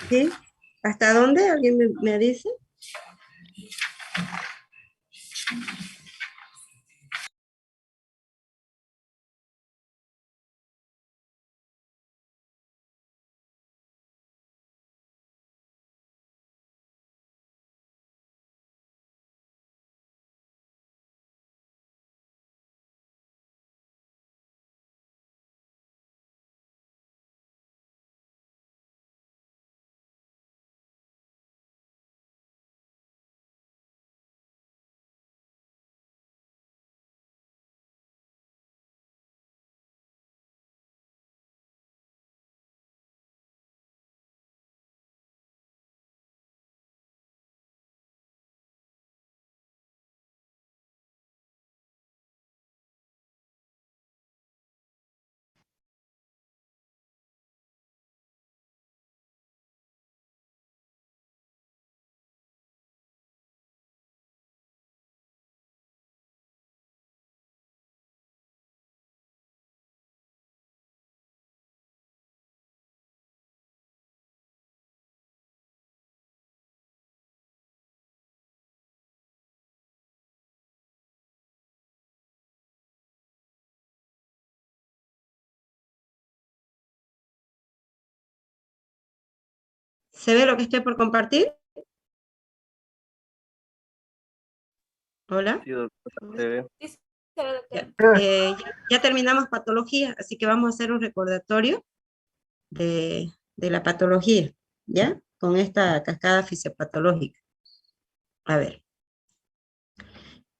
¿Sí? ¿Hasta dónde? ¿Alguien me dice? ¿Se ve lo que estoy por compartir? Hola. Sí, doctora, se ve. Ya, ya terminamos patología, así que vamos a hacer un recordatorio de la patología, ¿ya? Con esta cascada fisiopatológica. A ver.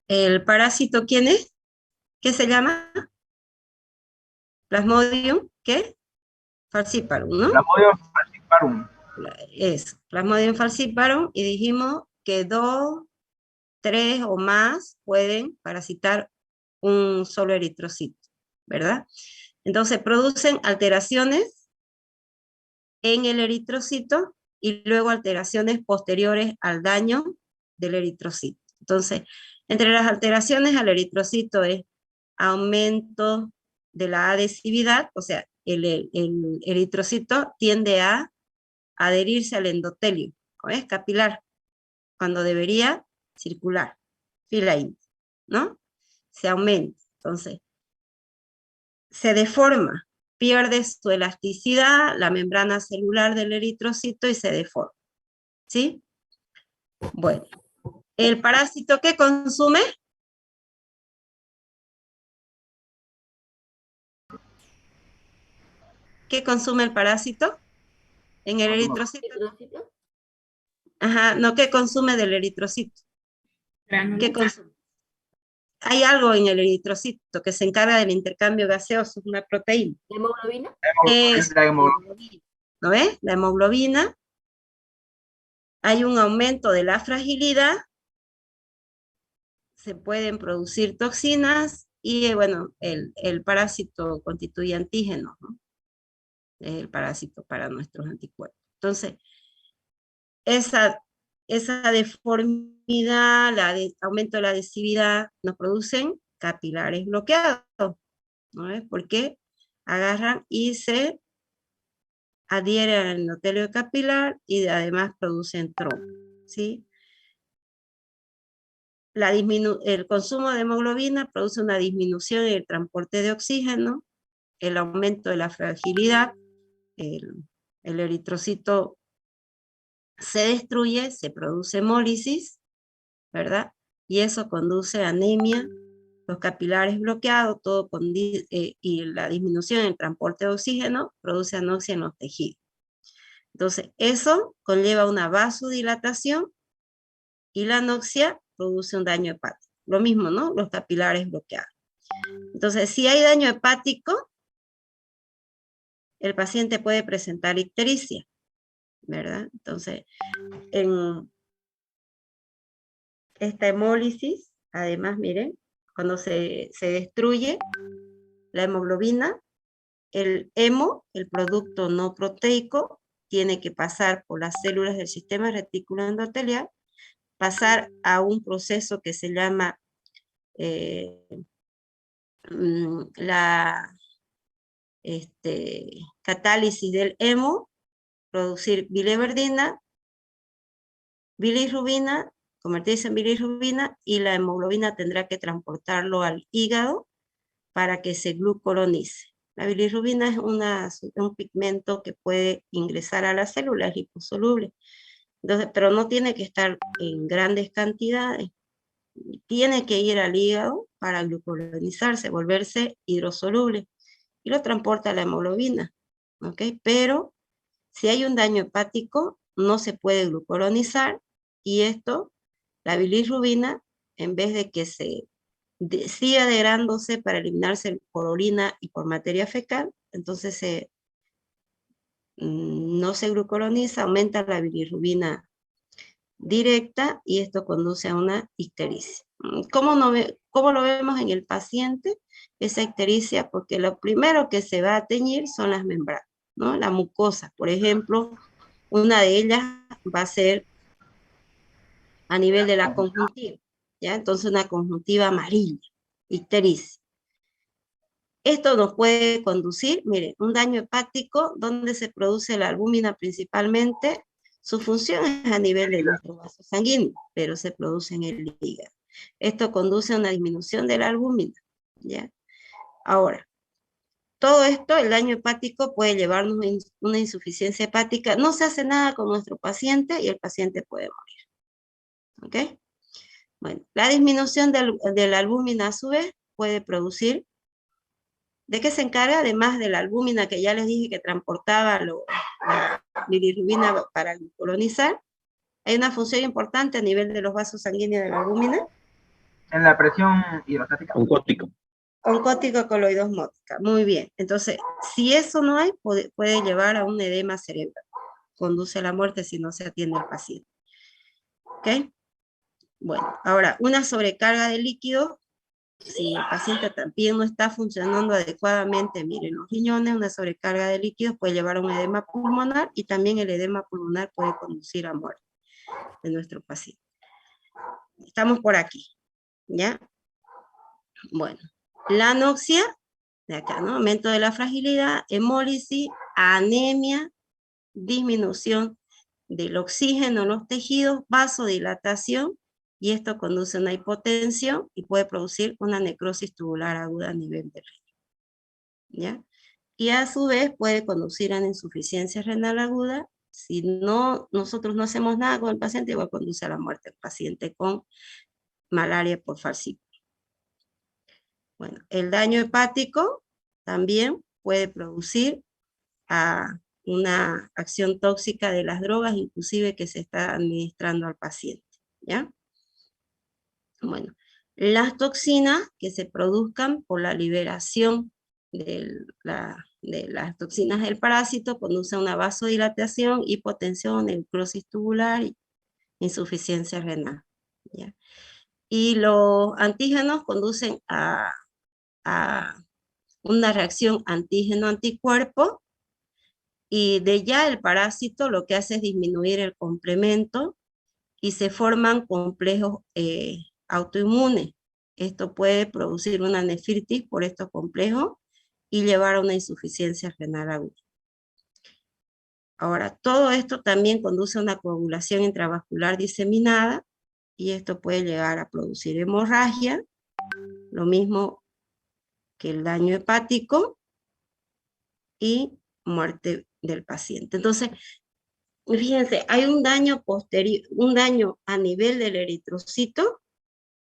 ¿El parásito quién es? ¿Qué se llama? Plasmodium, ¿qué? Falciparum, ¿no? Plasmodium falciparum. Es Plasmodium falciparum, y dijimos que 2, 3 o más pueden parasitar un solo eritrocito, ¿verdad? Entonces producen alteraciones en el eritrocito y luego alteraciones posteriores al daño del eritrocito. Entonces, entre las alteraciones al eritrocito es aumento de la adhesividad, o sea, el eritrocito tiende a adherirse al endotelio, ¿ves? Capilar, cuando debería circular, filaín, ¿no? Se aumenta, entonces, se deforma, pierde su elasticidad, la membrana celular del eritrocito y se deforma, ¿sí? Bueno, ¿el parásito qué consume? ¿Qué consume el parásito en el eritrocito? Ajá, no, ¿qué consume del eritrocito? ¿Qué consume? Hay algo en el eritrocito que se encarga del intercambio gaseoso, una proteína. ¿La hemoglobina? Es La la hemoglobina. hemoglobina, ¿no ves? La hemoglobina, hay un aumento de la fragilidad, se pueden producir toxinas y, bueno, el parásito constituye antígenos, ¿no? Es el parásito para nuestros anticuerpos. Entonces, esa, esa deformidad, aumento de la adhesividad, nos producen capilares bloqueados, ¿no ves? Porque agarran y se adhieren al endotelio capilar y además producen trombos, ¿sí? El consumo de hemoglobina produce una disminución en el transporte de oxígeno, el aumento de la fragilidad, el eritrocito se destruye, se produce hemólisis, ¿verdad? Y eso conduce a anemia, los capilares bloqueados, y la disminución en el transporte de oxígeno produce anoxia en los tejidos. Entonces, eso conlleva una vasodilatación y la anoxia produce un daño hepático. Lo mismo, ¿no? Los capilares bloqueados. Entonces, si hay daño hepático, el paciente puede presentar ictericia, ¿verdad? Entonces, en esta hemólisis, además, miren, cuando se destruye la hemoglobina, el hemo, el producto no proteico, tiene que pasar por las células del sistema retículo endotelial, pasar a un proceso que se llama la catálisis del hemo, producir biliverdina, bilirrubina, convertirse en bilirrubina, y la hemoglobina tendrá que transportarlo al hígado para que se glucoronice. La bilirrubina es un pigmento que puede ingresar a la célula, es liposoluble. Entonces, pero no tiene que estar en grandes cantidades. Tiene que ir al hígado para glucoronizarse, volverse hidrosoluble. Y lo transporta la hemoglobina. ¿Ok? Pero si hay un daño hepático, no se puede glucoronizar. Y esto, la bilirrubina, en vez de que siga degradándose para eliminarse por orina y por materia fecal, entonces no se glucoroniza, aumenta la bilirrubina directa y esto conduce a una ictericia. ¿Cómo lo vemos en el paciente? Esa ictericia, porque lo primero que se va a teñir son las membranas, ¿no? La mucosa, por ejemplo, una de ellas va a ser a nivel de la conjuntiva, ¿ya? Entonces una conjuntiva amarilla, ictericia. Esto nos puede conducir, miren, un daño hepático donde se produce la albúmina principalmente. Su función es a nivel de nuestro vaso sanguíneo, pero se produce en el hígado. Esto conduce a una disminución de la albúmina, ¿ya? Ahora, todo esto, el daño hepático puede llevarnos a una insuficiencia hepática. No se hace nada con nuestro paciente y el paciente puede morir, ¿ok? Bueno, la disminución de la albúmina a su vez puede producir. ¿De qué se encarga? Además de la albúmina que ya les dije que transportaba la bilirrubina para glucuronizar, hay una función importante a nivel de los vasos sanguíneos de la albúmina. En la presión hidrostática. Oncótico. Oncótico coloidosmótica. Muy bien. Entonces, si eso no hay, puede llevar a un edema cerebral. Conduce a la muerte si no se atiende al paciente. ¿Ok? Bueno, ahora, una sobrecarga de líquidos. Si el paciente también no está funcionando adecuadamente, miren, los riñones, una sobrecarga de líquidos puede llevar a un edema pulmonar y también el edema pulmonar puede conducir a muerte de nuestro paciente. Estamos por aquí, ¿ya? Bueno, la anoxia, de acá, ¿no? Aumento de la fragilidad, hemólisis, anemia, disminución del oxígeno en los tejidos, vasodilatación, y esto conduce a una hipotensión y puede producir una necrosis tubular aguda a nivel del riñón, ¿ya? Y a su vez puede conducir a una insuficiencia renal aguda. Si nosotros no hacemos nada con el paciente, va a conducir a la muerte del paciente con malaria por falciparum. Bueno, el daño hepático también puede producir una acción tóxica de las drogas, inclusive que se está administrando al paciente, ¿ya? Bueno, las toxinas que se produzcan por la liberación de las toxinas del parásito conducen a una vasodilatación, hipotensión, necrosis tubular y insuficiencia renal, ¿ya? Y los antígenos conducen a una reacción antígeno-anticuerpo, y de ya el parásito lo que hace es disminuir el complemento y se forman complejos autoinmunes. Esto puede producir una nefritis por estos complejos y llevar a una insuficiencia renal aguda. Ahora, todo esto también conduce a una coagulación intravascular diseminada y esto puede llegar a producir hemorragia, lo mismo que el daño hepático y muerte del paciente. Entonces, fíjense, hay un daño posterior, un daño a nivel del eritrocito,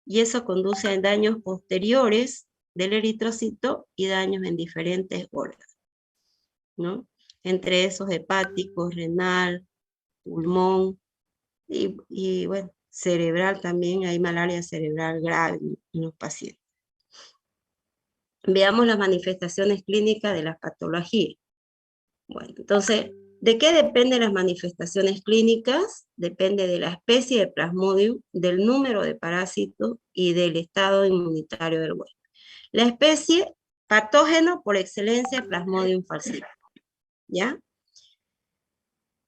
y eso conduce a daños posteriores del eritrocito y daños en diferentes órganos, ¿no? Entre esos hepáticos, renal, pulmón, y bueno, cerebral también, hay malaria cerebral grave en los pacientes. Veamos las manifestaciones clínicas de la patología. Bueno, entonces, ¿de qué dependen las manifestaciones clínicas? Depende de la especie de Plasmodium, del número de parásitos y del estado inmunitario del huésped. La especie patógeno por excelencia, Plasmodium falciparum, ¿ya?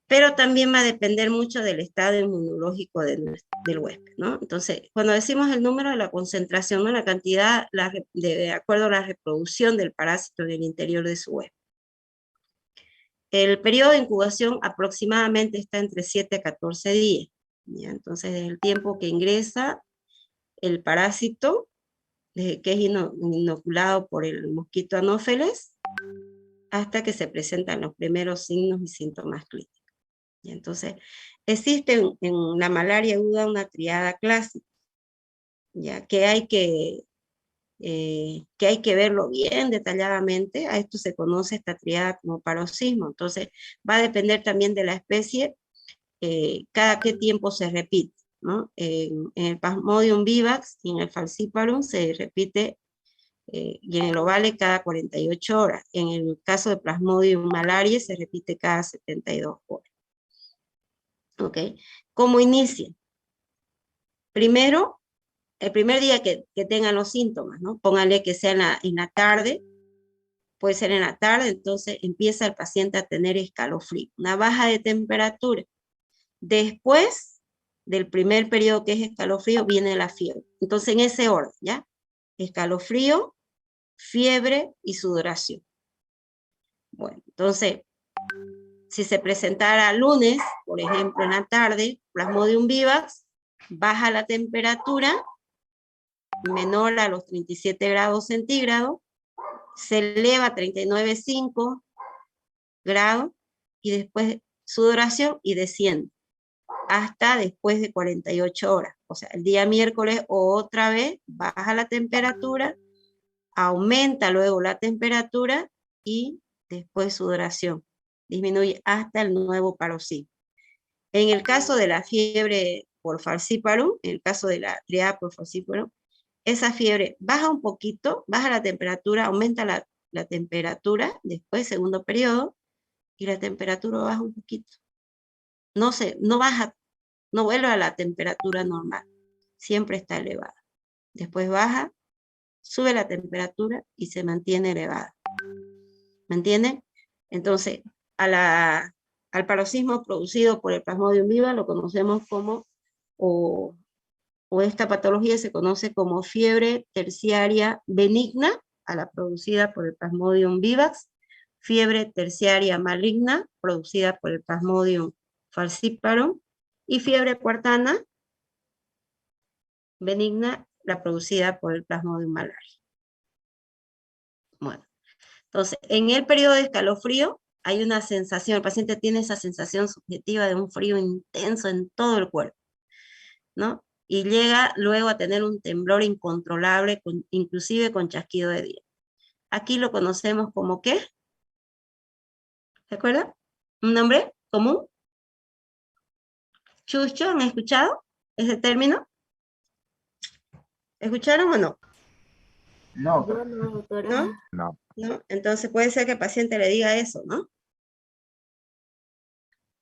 Pero también va a depender mucho del estado inmunológico del huésped, ¿no? Entonces, cuando decimos el número de la concentración, ¿no? La cantidad, de acuerdo a la reproducción del parásito en el interior de su huésped. El periodo de incubación aproximadamente está entre 7 a 14 días. ¿Ya? Entonces, desde el tiempo que ingresa el parásito, desde que es inoculado por el mosquito Anófeles, hasta que se presentan los primeros signos y síntomas clínicos. ¿Ya? Entonces, existe en la malaria aguda una triada clásica, ya que hay que verlo bien detalladamente. A esto se conoce esta triada como paroxismo. Entonces, va a depender también de la especie, cada qué tiempo se repite, ¿no? En el Plasmodium vivax y en el Falciparum se repite, y en el ovale cada 48 horas. En el caso de Plasmodium malariae se repite cada 72 horas. ¿Ok? ¿Cómo inicia? Primero, el primer día que tengan los síntomas, ¿no? Pónganle que sea en la tarde, puede ser en la tarde, entonces empieza el paciente a tener escalofrío, una baja de temperatura. Después del primer periodo que es escalofrío, viene la fiebre. Entonces, en ese orden, ¿ya? Escalofrío, fiebre y sudoración. Bueno, entonces, si se presentara lunes, por ejemplo, en la tarde, Plasmodium vivax, baja la temperatura, menor a los 37 grados centígrados, se eleva a 39,5 grados y después sudoración y desciende hasta después de 48 horas. O sea, el día miércoles otra vez baja la temperatura, aumenta luego la temperatura y después sudoración. Disminuye hasta el nuevo paroxismo. En el caso de la fiebre por falciparum, en el caso de la triada por falciparum, esa fiebre baja un poquito, baja la temperatura, aumenta la temperatura, después segundo periodo, y la temperatura baja un poquito. No baja, no vuelve a la temperatura normal, siempre está elevada. Después baja, sube la temperatura y se mantiene elevada. ¿Me entienden? Entonces, al paroxismo producido por el Plasmodium vivax lo conocemos como, o esta patología se conoce como fiebre terciaria benigna, a la producida por el Plasmodium vivax, fiebre terciaria maligna, producida por el Plasmodium falciparum, y fiebre cuartana benigna, la producida por el Plasmodium malariae. Bueno, entonces, en el periodo de escalofrío hay una sensación, el paciente tiene esa sensación subjetiva de un frío intenso en todo el cuerpo, ¿no? Y llega luego a tener un temblor incontrolable, inclusive con chasquido de dientes. Aquí lo conocemos como ¿qué? ¿Se acuerdan? ¿Un nombre común? ¿Chucho? ¿Han escuchado ese término? ¿Escucharon o no? No, Yo no, doctora. ¿No? No. ¿No? Entonces puede ser que el paciente le diga eso, ¿no?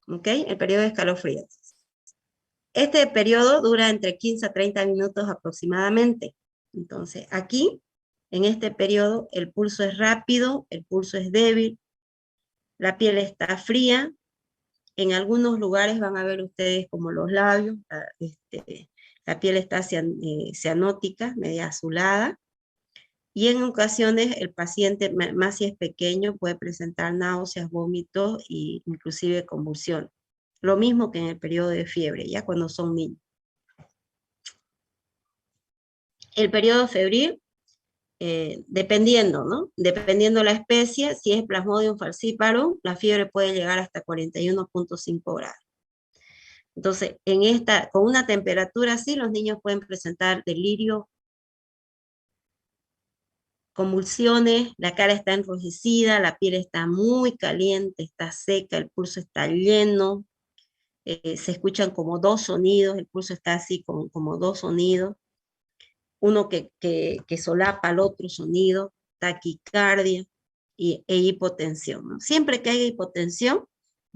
¿Ok? El periodo de escalofrío. Este periodo dura entre 15 a 30 minutos aproximadamente. Entonces, aquí, en este periodo, el pulso es rápido, el pulso es débil, la piel está fría. En algunos lugares van a ver ustedes como los labios, la piel está cianótica, media azulada. Y en ocasiones el paciente, más si es pequeño, puede presentar náuseas, vómitos e inclusive convulsiones. Lo mismo que en el periodo de fiebre, ya cuando son niños. El periodo febril, dependiendo, ¿no? Dependiendo la especie, si es Plasmodium falciparum, la fiebre puede llegar hasta 41,5 grados. Entonces, con una temperatura así, los niños pueden presentar delirio, convulsiones, la cara está enrojecida, la piel está muy caliente, está seca, el pulso está lleno, se escuchan como dos sonidos, el pulso está así como dos sonidos, uno que solapa al otro sonido, taquicardia e hipotensión, ¿no? Siempre que haya hipotensión,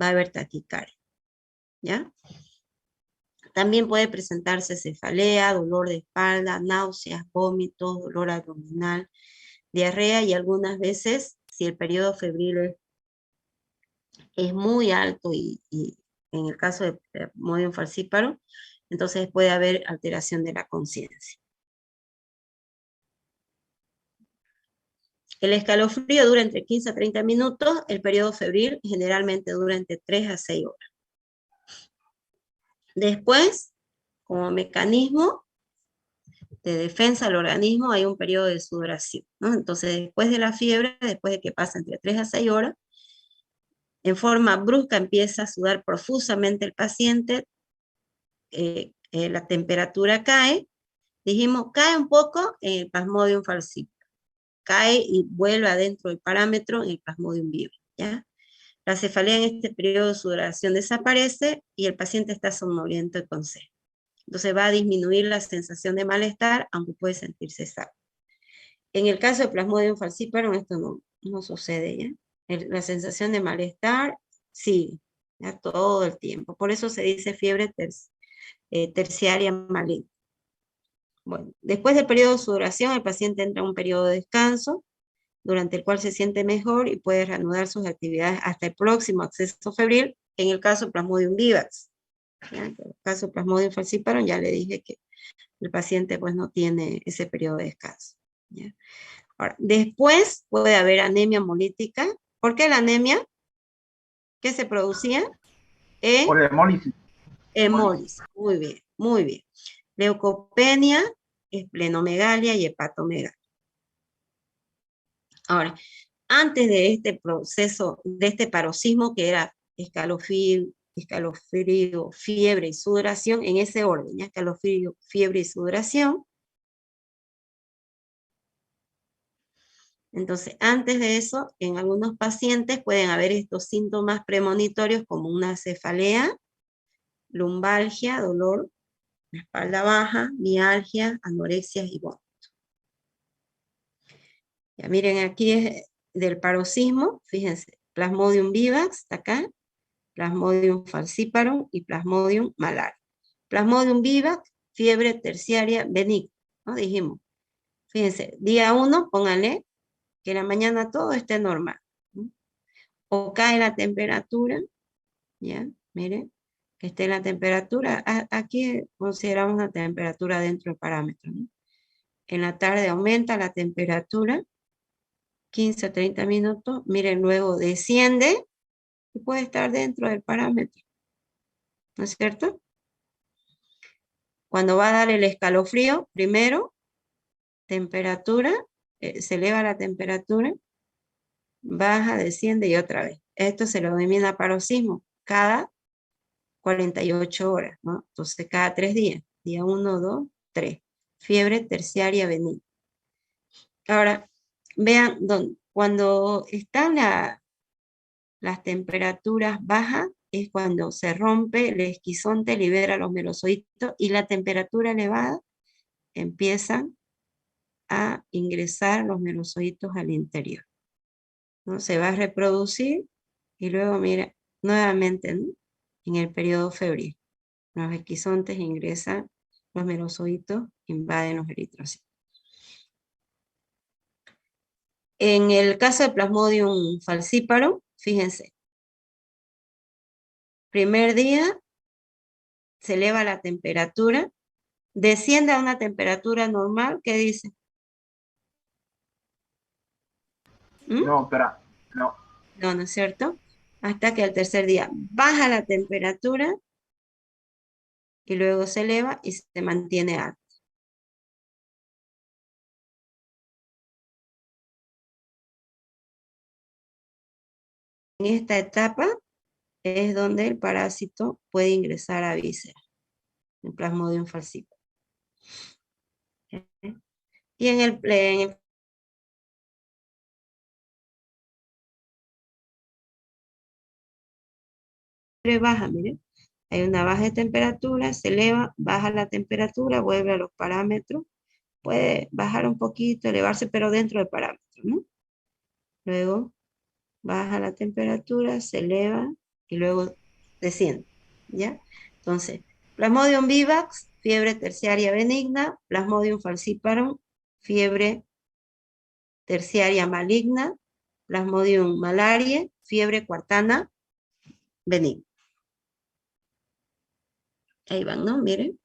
va a haber taquicardia, ¿ya? También puede presentarse cefalea, dolor de espalda, náuseas, vómitos, dolor abdominal, diarrea y algunas veces, si el periodo febril es muy alto y en el caso de Plasmodium falciparum, entonces puede haber alteración de la conciencia. El escalofrío dura entre 15 a 30 minutos, el periodo febril generalmente dura entre 3 a 6 horas. Después, como mecanismo de defensa al organismo, hay un periodo de sudoración, ¿no? Entonces, después de la fiebre, después de que pasa entre 3 a 6 horas, en forma brusca empieza a sudar profusamente el paciente, la temperatura cae, dijimos, cae un poco en el Plasmodium falciparum, cae y vuelve adentro del parámetro en el Plasmodium vivax, ¿ya? La cefalea en este periodo de sudoración desaparece y el paciente está somnoliento y con sed. Entonces va a disminuir la sensación de malestar, aunque puede sentirse sano. En el caso de Plasmodium falciparum esto no sucede, ¿ya? La sensación de malestar sigue, ¿ya? Todo el tiempo. Por eso se dice fiebre terciaria maligna. Bueno, después del periodo de sudoración, el paciente entra en un periodo de descanso, durante el cual se siente mejor y puede reanudar sus actividades hasta el próximo acceso febril, en el caso Plasmodium vivax. ¿Ya? En el caso Plasmodium falciparum, ya le dije que el paciente pues no tiene ese periodo de descanso. ¿Ya? Ahora, después puede haber anemia hemolítica. ¿Por qué la anemia? ¿Qué se producía? Por hemólisis. Hemólisis. Muy bien, muy bien. Leucopenia, esplenomegalia y hepatomegalia. Ahora, antes de este proceso, de este paroxismo que era escalofrío, fiebre y sudoración, en ese orden, ¿ya? Escalofrío, fiebre y sudoración. Entonces, antes de eso, en algunos pacientes pueden haber estos síntomas premonitorios como una cefalea, lumbalgia, dolor, la espalda baja, mialgia, anorexia y vómito. Ya miren, aquí es del paroxismo, fíjense, Plasmodium vivax, está acá, Plasmodium falciparum y Plasmodium malaria. Plasmodium vivax, fiebre terciaria benigna, ¿no? Dijimos, fíjense, día 1, pónganle que en la mañana todo esté normal, ¿no? O cae la temperatura, ¿ya? Miren, que esté la temperatura, aquí consideramos una temperatura dentro del parámetro, ¿no? En la tarde aumenta la temperatura, 15 a 30 minutos, miren, luego desciende y puede estar dentro del parámetro, ¿no es cierto? Cuando va a dar el escalofrío, primero, temperatura, se eleva la temperatura, baja, desciende y otra vez. Esto se lo denomina paroxismo, cada 48 horas, ¿no? Entonces, cada 3 días, día 1, 2, 3. Fiebre terciaria benigna. Ahora, vean, cuando están las temperaturas bajas, es cuando se rompe el esquizonte, libera los melosocitos, y la temperatura elevada empiezan a ingresar los melosocitos al interior, ¿no? Se va a reproducir y luego, mira, nuevamente, ¿no? En el periodo febril, los esquizontes ingresan, los melosocitos invaden los eritrocitos. En el caso de Plasmodium falciparum, fíjense, primer día se eleva la temperatura, desciende a una temperatura normal, ¿qué dice? No, espera, no. No, ¿no es cierto? Hasta que al tercer día baja la temperatura y luego se eleva y se mantiene alta. En esta etapa es donde el parásito puede ingresar a vísceras, el Plasmodium falciparum. Y en el baja, miren, hay una baja de temperatura, se eleva, baja la temperatura, vuelve a los parámetros, puede bajar un poquito, elevarse, pero dentro del parámetro, ¿no? Luego baja la temperatura, se eleva y luego desciende, ¿ya? Entonces, Plasmodium vivax, fiebre terciaria benigna, Plasmodium falciparum, fiebre terciaria maligna, Plasmodium malariae, fiebre cuartana benigna. Ahí van, ¿no? Miren,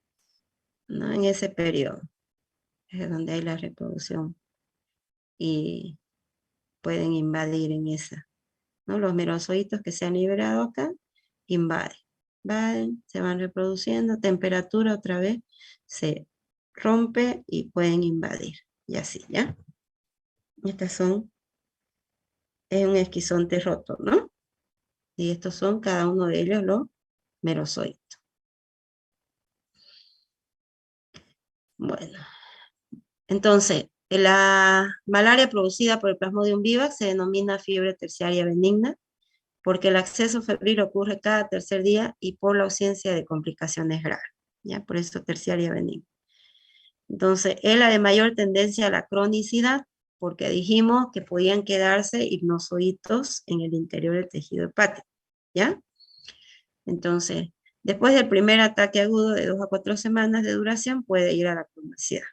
¿no? En ese periodo es donde hay la reproducción y pueden invadir en esa, ¿no? Los merozoitos que se han liberado acá, invaden. Se van reproduciendo, temperatura otra vez, se rompe y pueden invadir. Y así, ¿ya? Estas son, es un esquizonte roto, ¿no? Y estos son cada uno de ellos los merozoitos. Bueno, entonces, la malaria producida por el Plasmodium vivax se denomina fiebre terciaria benigna porque el acceso febril ocurre cada tercer día y por la ausencia de complicaciones graves, ¿ya? Por eso terciaria benigna. Entonces, es la de mayor tendencia a la cronicidad, porque dijimos que podían quedarse hipnozoitos en el interior del tejido hepático, ¿ya? Entonces, después del primer ataque agudo de 2 a 4 semanas de duración, puede ir a la cronicidad.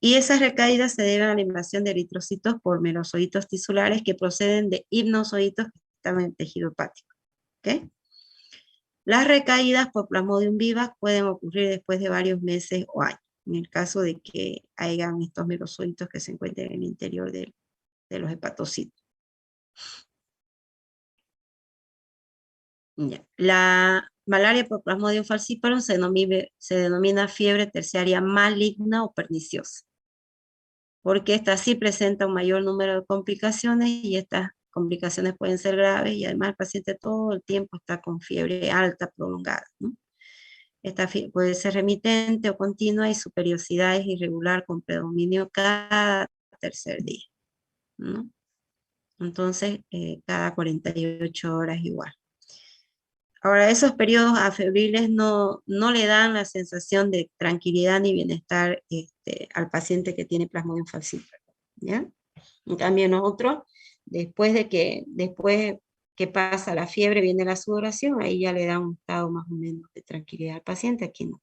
Y esas recaídas se deben a la invasión de eritrocitos por merozoitos tisulares que proceden de hipnozoitos que están en el tejido hepático, ¿ok? Las recaídas por Plasmodium vivax pueden ocurrir después de varios meses o años, en el caso de que hayan estos merozoitos que se encuentren en el interior de los hepatocitos. Ya. La malaria por Plasmodium falciparum se denomina fiebre terciaria maligna o perniciosa, porque esta sí presenta un mayor número de complicaciones y estas complicaciones pueden ser graves y además el paciente todo el tiempo está con fiebre alta prolongada, ¿no? Esta puede ser remitente o continua y su periodicidad es irregular con predominio cada tercer día, ¿no? Entonces, cada 48 horas igual. Ahora, esos periodos afebriles no le dan la sensación de tranquilidad ni bienestar al paciente que tiene Plasmodium falciparum, ¿ya? En cambio, nosotros, después que pasa la fiebre, viene la sudoración, ahí ya le da un estado más o menos de tranquilidad al paciente, aquí no.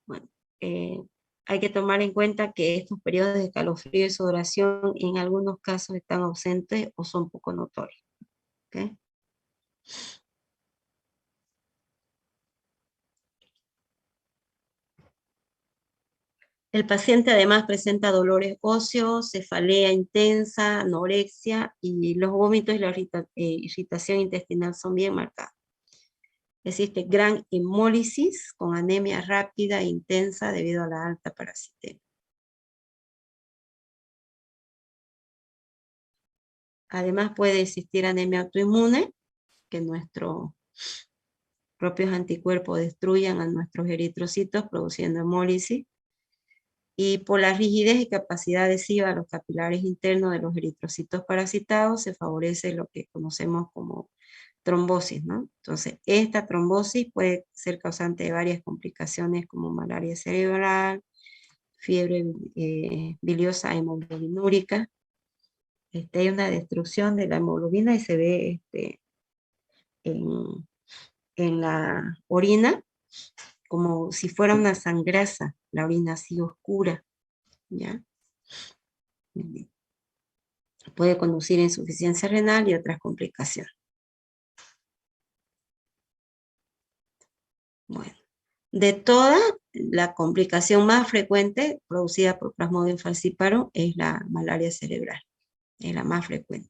Bueno, hay que tomar en cuenta que estos periodos de escalofrío y sudoración en algunos casos están ausentes o son poco notorios, ¿okay? El paciente además presenta dolores óseos, cefalea intensa, anorexia y los vómitos y la irritación intestinal son bien marcados. Existe gran hemólisis con anemia rápida e intensa debido a la alta parasitemia. Además puede existir anemia autoinmune, que nuestros propios anticuerpos destruyan a nuestros eritrocitos produciendo hemólisis. Y por la rigidez y capacidad adhesiva a los capilares internos de los eritrocitos parasitados se favorece lo que conocemos como trombosis, ¿no? Entonces, esta trombosis puede ser causante de varias complicaciones como malaria cerebral, fiebre biliosa hemoglobinúrica. Hay una destrucción de la hemoglobina y se ve en la orina como si fuera una sangrasa, la orina así oscura, ¿ya? Puede conducir a insuficiencia renal y otras complicaciones. Bueno, de todas, la complicación más frecuente producida por Plasmodium falciparum es la malaria cerebral, es la más frecuente.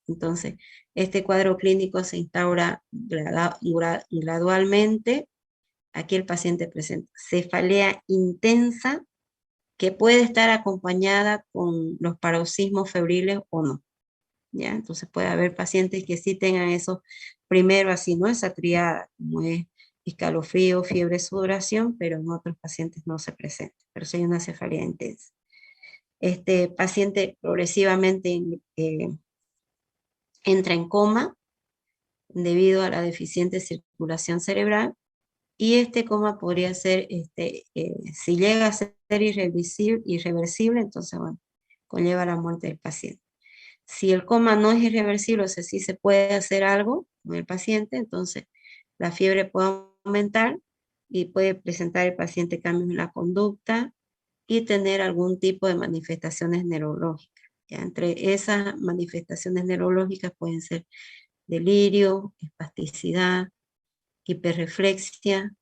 Entonces, este cuadro clínico se instaura gradualmente. Aquí el paciente presenta cefalea intensa que puede estar acompañada con los paroxismos febriles o no, ¿ya? Entonces puede haber pacientes que sí tengan esos primero así, ¿no? Esa triada, como es escalofrío, fiebre, sudoración, pero en otros pacientes no se presenta, pero sí hay una cefalea intensa. Este paciente progresivamente entra en coma debido a la deficiente circulación cerebral y este coma podría ser, si llega a ser irreversible, entonces, bueno, conlleva la muerte del paciente. Si el coma no es irreversible, o sea, si se puede hacer algo con el paciente, entonces la fiebre puede aumentar y puede presentar el paciente cambios en la conducta y tener algún tipo de manifestaciones neurológicas. ¿Ya? Entre esas manifestaciones neurológicas pueden ser delirio, espasticidad, hiperreflexia.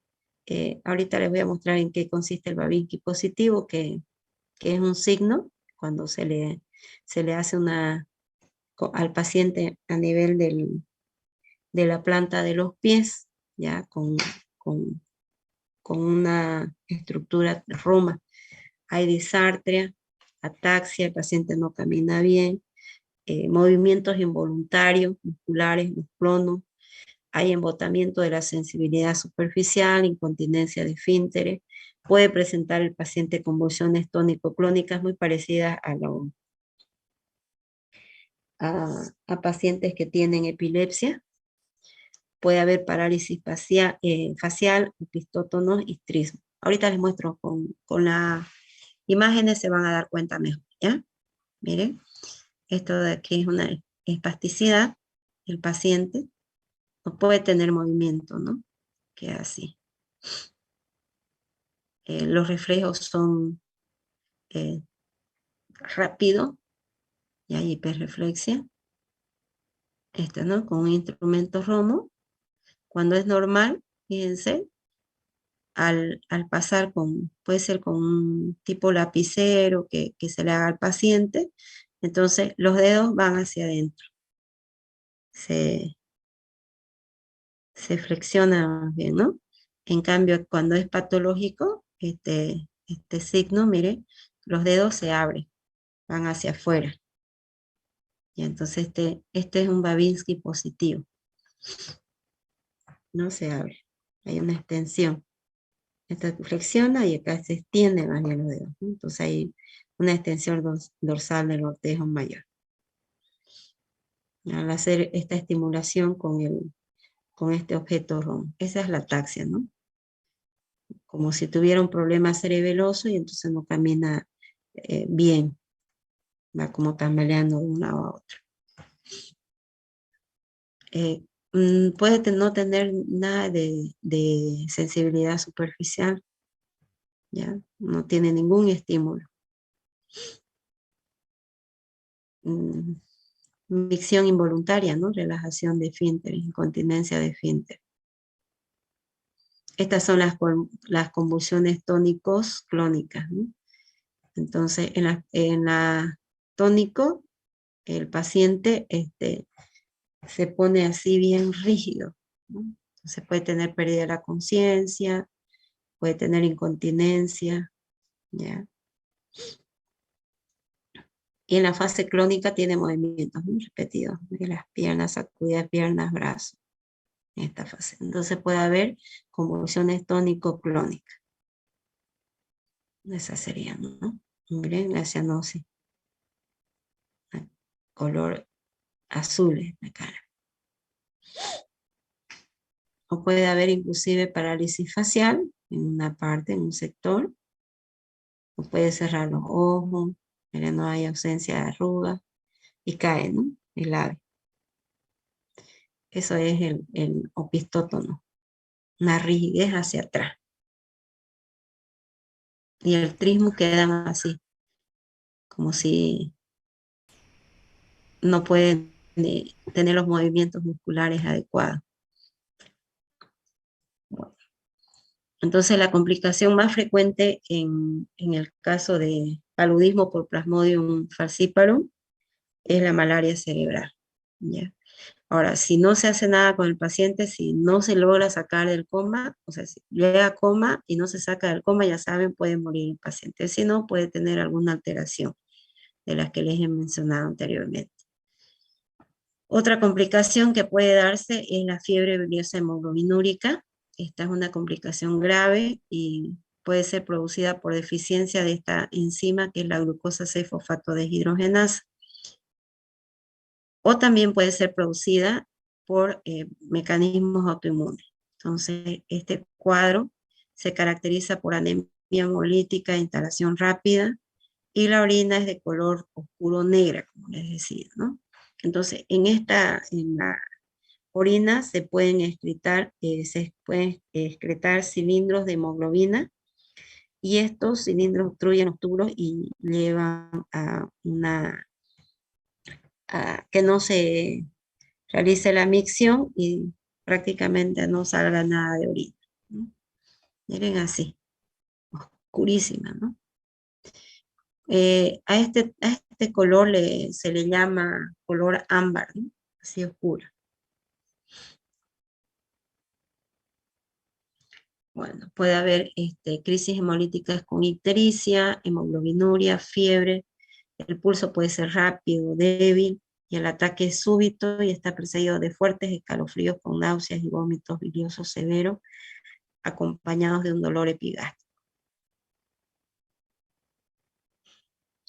Ahorita les voy a mostrar en qué consiste el Babinski positivo, que es un signo cuando se le hace al paciente a nivel de la planta de los pies, ya con una estructura roma. Hay disartria, ataxia, el paciente no camina bien, movimientos involuntarios, musculares, musclonos, hay embotamiento de la sensibilidad superficial, incontinencia de esfínteres, puede presentar el paciente convulsiones tónico-clónicas muy parecidas a pacientes que tienen epilepsia. Puede haber parálisis facial, epistótonos y trismo. Ahorita les muestro con las imágenes, se van a dar cuenta mejor, ¿ya? Miren, esto de aquí es una espasticidad, el paciente no puede tener movimiento, ¿no? Queda así. Los reflejos son rápidos, y hay hiperreflexia. ¿No? Con un instrumento Romo. Cuando es normal, fíjense, al pasar puede ser con un tipo lapicero que se le haga al paciente, entonces los dedos van hacia adentro. Se flexionan bien, ¿no? En cambio, cuando es patológico, este signo, mire, los dedos se abren, van hacia afuera. Y entonces este es un Babinski positivo. No se abre, hay una extensión. Esta flexiona y acá se extiende más bien los dedos, ¿no? Entonces hay una extensión dorsal del ortejo mayor. Al hacer esta estimulación con este objeto ROM, esa es la ataxia, ¿no? Como si tuviera un problema cerebeloso y entonces no camina bien, va como tambaleando de un lado a otro. Puede no tener nada de sensibilidad superficial, ¿ya? No tiene ningún estímulo. Micción involuntaria, ¿no? Relajación de esfínter, incontinencia de esfínter. Estas son las convulsiones tónicos clónicas, ¿no? Entonces, en la tónico, el paciente se pone así bien rígido, ¿no? Entonces puede tener pérdida de la conciencia, puede tener incontinencia, ¿ya? Y en la fase clónica tiene movimientos muy repetidos, de las piernas, sacudidas, piernas, brazos, en esta fase. Entonces puede haber convulsiones tónico-clónicas. Esas serían, ¿no? Miren la cianosis. Color azul en la cara. O puede haber inclusive parálisis facial en una parte, en un sector. O puede cerrar los ojos, pero no hay ausencia de arrugas y cae, ¿no? El labio. Eso es el opistótono, una rigidez hacia atrás. Y el trismo queda así, como si no pueden tener los movimientos musculares adecuados. Entonces la complicación más frecuente en el caso de paludismo por Plasmodium falciparum es la malaria cerebral, ¿ya? Ahora, si no se hace nada con el paciente, si no se logra sacar del coma, o sea, si llega a coma y no se saca del coma, ya saben, puede morir el paciente. Si no, puede tener alguna alteración de las que les he mencionado anteriormente. Otra complicación que puede darse es la fiebre biliosa hemoglobinúrica. Esta es una complicación grave y puede ser producida por deficiencia de esta enzima que es la glucosa 6-fosfato deshidrogenasa. O también puede ser producida por mecanismos autoinmunes. Entonces, este cuadro se caracteriza por anemia hemolítica, instalación rápida, y la orina es de color oscuro negra, como les decía, ¿no? Entonces, en la orina se pueden excretar cilindros de hemoglobina, y estos cilindros obstruyen los tubos y llevan a que no se realice la micción y prácticamente no salga nada de orina, ¿no? Miren así, oscurísima, ¿no? A este color se le llama color ámbar, ¿no? Así oscuro. Bueno, puede haber crisis hemolíticas con ictericia, hemoglobinuria, fiebre. El pulso puede ser rápido, débil, y el ataque es súbito y está precedido de fuertes escalofríos con náuseas y vómitos biliosos severos, acompañados de un dolor epigástrico.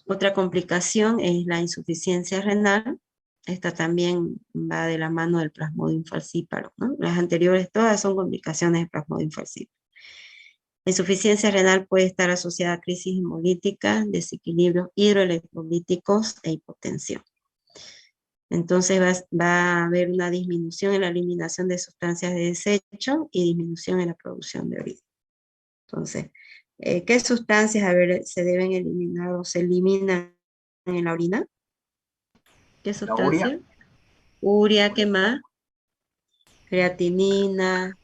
Otra complicación es la insuficiencia renal. Esta también va de la mano del Plasmodium falciparum, ¿no? Las anteriores todas son complicaciones del Plasmodium falciparum. La insuficiencia renal puede estar asociada a crisis hemolítica, desequilibrios hidroelectrolíticos e hipotensión. Entonces va a haber una disminución en la eliminación de sustancias de desecho y disminución en la producción de orina. Entonces, ¿qué sustancias se deben eliminar o se eliminan en la orina? ¿Qué La urea. sustancia? Urea, ¿qué más? Creatinina,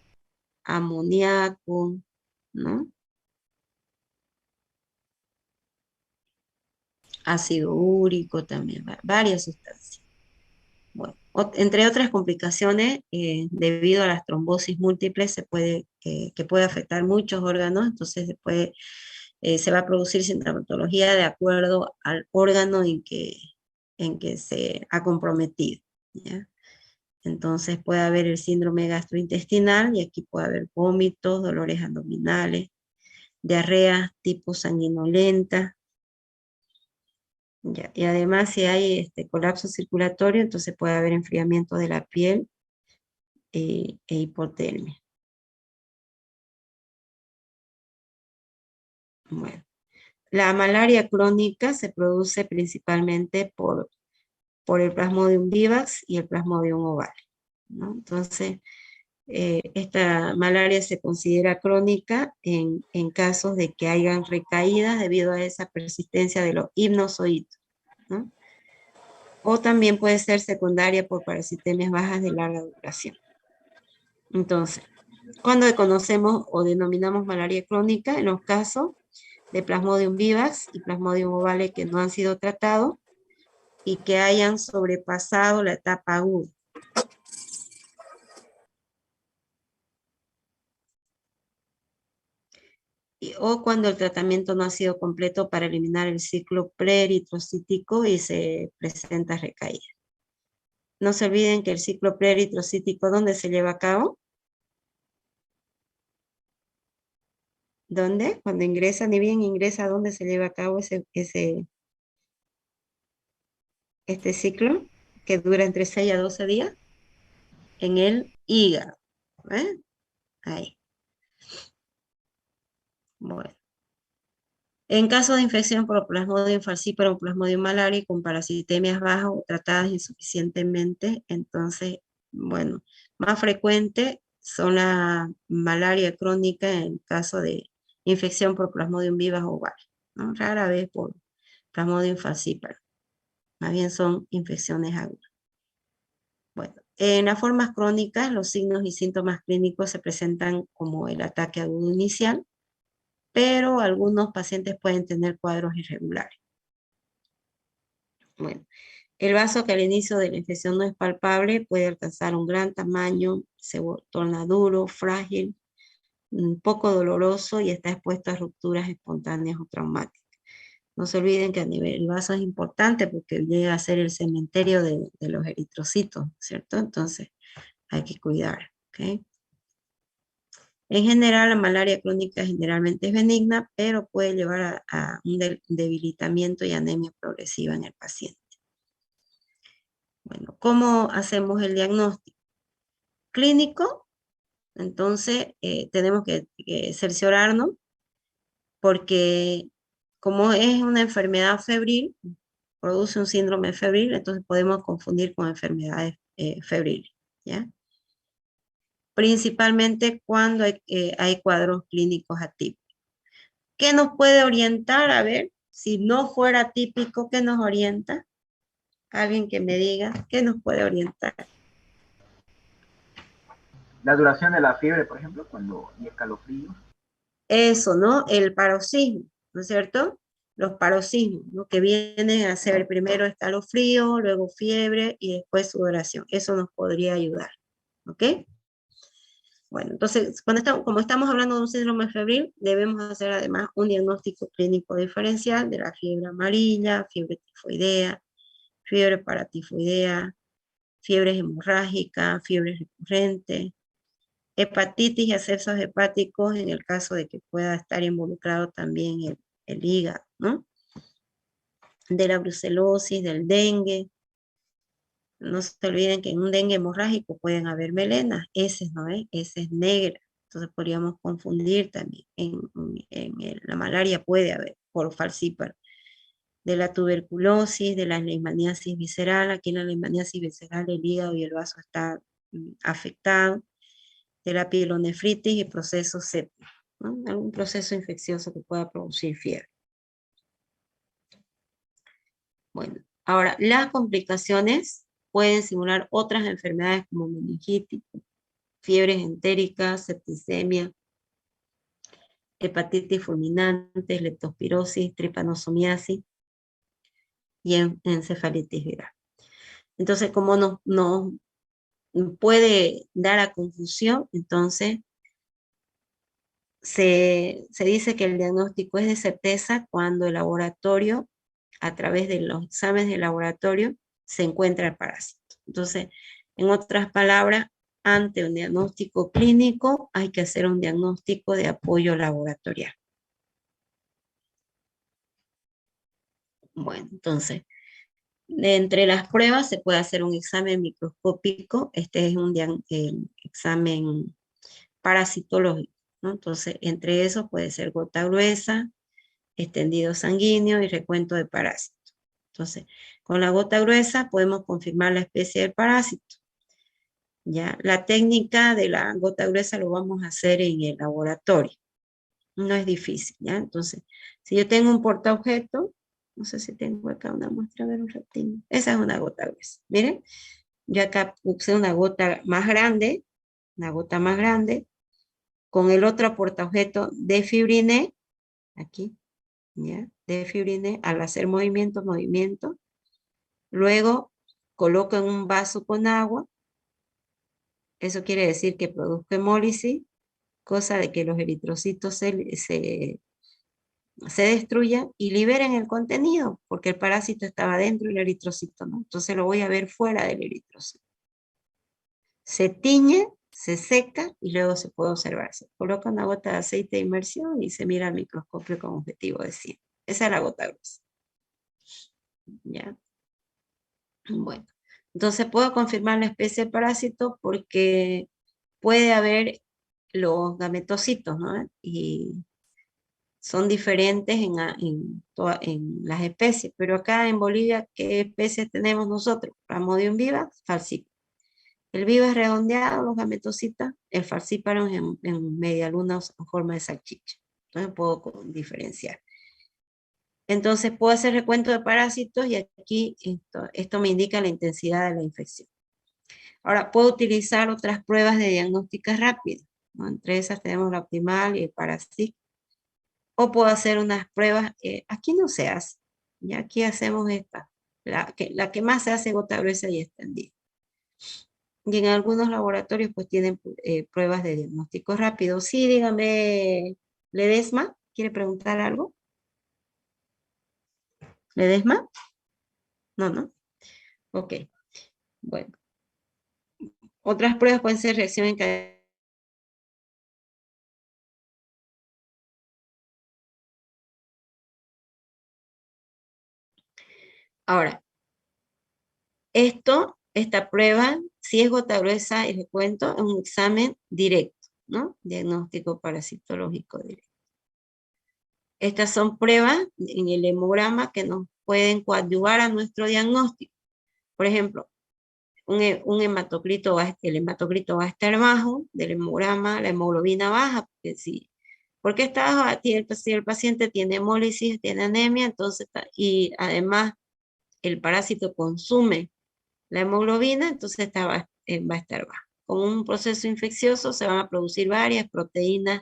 amoníaco, ¿no? Ácido úrico también, varias sustancias. Bueno, entre otras complicaciones, debido a las trombosis múltiples, que puede afectar muchos órganos, entonces se va a producir sintomatología de acuerdo al órgano en que se ha comprometido, ¿ya? Entonces puede haber el síndrome gastrointestinal y aquí puede haber vómitos, dolores abdominales, diarrea tipo sanguinolenta, ¿ya? Y además si hay colapso circulatorio, entonces puede haber enfriamiento de la piel e hipotermia. Bueno, la malaria crónica se produce principalmente por el Plasmodium vivax y el Plasmodium ovale, ¿no? Entonces, esta malaria se considera crónica en casos de que hayan recaídas debido a esa persistencia de los hipnozoitos, ¿no? O también puede ser secundaria por parasitemias bajas de larga duración. Entonces, cuando conocemos o denominamos malaria crónica, en los casos de Plasmodium vivax y Plasmodium ovale que no han sido tratados y que hayan sobrepasado la etapa aguda. O cuando el tratamiento no ha sido completo para eliminar el ciclo preeritrocítico y se presenta recaída. No se olviden que el ciclo preeritrocítico, ¿dónde se lleva a cabo? ¿Dónde? Cuando ingresa, ni bien ingresa, ¿dónde se lleva a cabo este ciclo? Que dura entre 6 a 12 días. En el hígado. ¿Eh? Ahí. Bueno. En caso de infección por Plasmodium falciparum o Plasmodium malariae con parasitemias bajas o tratadas insuficientemente, entonces, bueno, más frecuente son la malaria crónica en caso de infección por Plasmodium vivax o ovale, ¿no? Rara vez por Plasmodium falciparum. Más bien son infecciones agudas. Bueno, en las formas crónicas, los signos y síntomas clínicos se presentan como el ataque agudo inicial, pero algunos pacientes pueden tener cuadros irregulares. Bueno, el vaso que al inicio de la infección no es palpable puede alcanzar un gran tamaño, se torna duro, frágil, un poco doloroso y está expuesto a rupturas espontáneas o traumáticas. No se olviden que el vaso es importante porque llega a ser el cementerio de los eritrocitos, ¿cierto? Entonces hay que cuidar, ¿ok? En general, la malaria crónica generalmente es benigna, pero puede llevar a un debilitamiento y anemia progresiva en el paciente. Bueno, ¿cómo hacemos el diagnóstico? Clínico, entonces tenemos que cerciorarnos porque como es una enfermedad febril, produce un síndrome febril, entonces podemos confundir con enfermedades febriles, ¿ya? Principalmente cuando hay cuadros clínicos atípicos. ¿Qué nos puede orientar? A ver, si no fuera típico, ¿qué nos orienta? Alguien que me diga, ¿qué nos puede orientar? La duración de la fiebre, por ejemplo, cuando hay escalofríos. Eso, ¿no? El paroxismo, ¿no es cierto? los paroxismos, ¿no? Que vienen a ser primero escalofrío, luego fiebre y después sudoración. Eso nos podría ayudar, ¿ok? Bueno, entonces, como estamos hablando de un síndrome febril, debemos hacer además un diagnóstico clínico diferencial de la fiebre amarilla, fiebre tifoidea, fiebre paratifoidea, fiebres hemorrágicas, fiebre recurrente, hepatitis y abscesos hepáticos en el caso de que pueda estar involucrado también el hígado, ¿no? De la brucelosis, del dengue. No se olviden que en un dengue hemorrágico pueden haber melenas, heces, ¿no? Heces negras. Entonces podríamos confundir también. La malaria puede haber por falcíparo. De la tuberculosis, de la leishmaniasis visceral. Aquí en la leishmaniasis visceral el hígado y el vaso están afectados. De la pielonefritis y procesos sépticos, ¿no? Algún proceso infeccioso que pueda producir fiebre. Bueno, ahora, las complicaciones pueden simular otras enfermedades como meningitis, fiebres entéricas, septicemia, hepatitis fulminante, leptospirosis, tripanosomiasis y encefalitis viral. Entonces, como nos puede dar a confusión, entonces se dice que el diagnóstico es de certeza cuando el laboratorio, a través de los exámenes de laboratorio, se encuentra el parásito. Entonces, en otras palabras, ante un diagnóstico clínico hay que hacer un diagnóstico de apoyo laboratorial. Bueno, entonces, entre las pruebas se puede hacer un examen microscópico. Este es el examen parasitológico, ¿no? Entonces, entre esos puede ser gota gruesa, extendido sanguíneo y recuento de parásitos. Entonces, con la gota gruesa podemos confirmar la especie del parásito. ¿Ya? La técnica de la gota gruesa lo vamos a hacer en el laboratorio. No es difícil, ¿ya? Entonces, si yo tengo un portaobjeto, no sé si tengo acá una muestra, a ver un ratito. Esa es una gota gruesa. Miren, yo acá puse una gota más grande, con el otro portaobjeto de fibriné, aquí, ¿ya? De fibriné, al hacer movimiento. Luego coloco en un vaso con agua. Eso quiere decir que produzco hemólisis, cosa de que los eritrocitos se destruyan y liberen el contenido, porque el parásito estaba dentro del eritrocito, ¿no? Entonces lo voy a ver fuera del eritrocito. Se tiñe, se seca y luego se puede observar. Se coloca una gota de aceite de inmersión y se mira al microscopio con objetivo de 100. Esa es la gota gruesa. ¿Ya? Bueno, entonces puedo confirmar la especie de parásito porque puede haber los gametocitos, ¿no? Y son diferentes en las especies, pero acá en Bolivia, ¿qué especies tenemos nosotros? Plasmodium vivax, falciparum. El vivo es redondeado, los gametocitas, el falciparum en media luna en forma de salchicha. Entonces puedo diferenciar. Entonces puedo hacer recuento de parásitos y aquí esto me indica la intensidad de la infección. Ahora, puedo utilizar otras pruebas de diagnóstica rápida, ¿no? Entre esas tenemos la optimal y el parasite. O puedo hacer unas pruebas, aquí no se hace, y aquí hacemos esta, la que más se hace gota gruesa y extendida. Y en algunos laboratorios pues tienen pruebas de diagnóstico rápido. Sí, dígame, Ledesma, ¿quiere preguntar algo? ¿Ledesma? No. Ok, bueno. Otras pruebas pueden ser reacción en cadena. Ahora, esta prueba, si es gota gruesa y recuento, es un examen directo, ¿no? Diagnóstico parasitológico directo. Estas son pruebas en el hemograma que nos pueden coadyuvar a nuestro diagnóstico. Por ejemplo, el hematocrito va a estar bajo del hemograma, la hemoglobina baja, porque está baja, si el paciente tiene hemólisis, tiene anemia, entonces, y además el parásito consume la hemoglobina, entonces va a estar baja. Con un proceso infeccioso se van a producir varias proteínas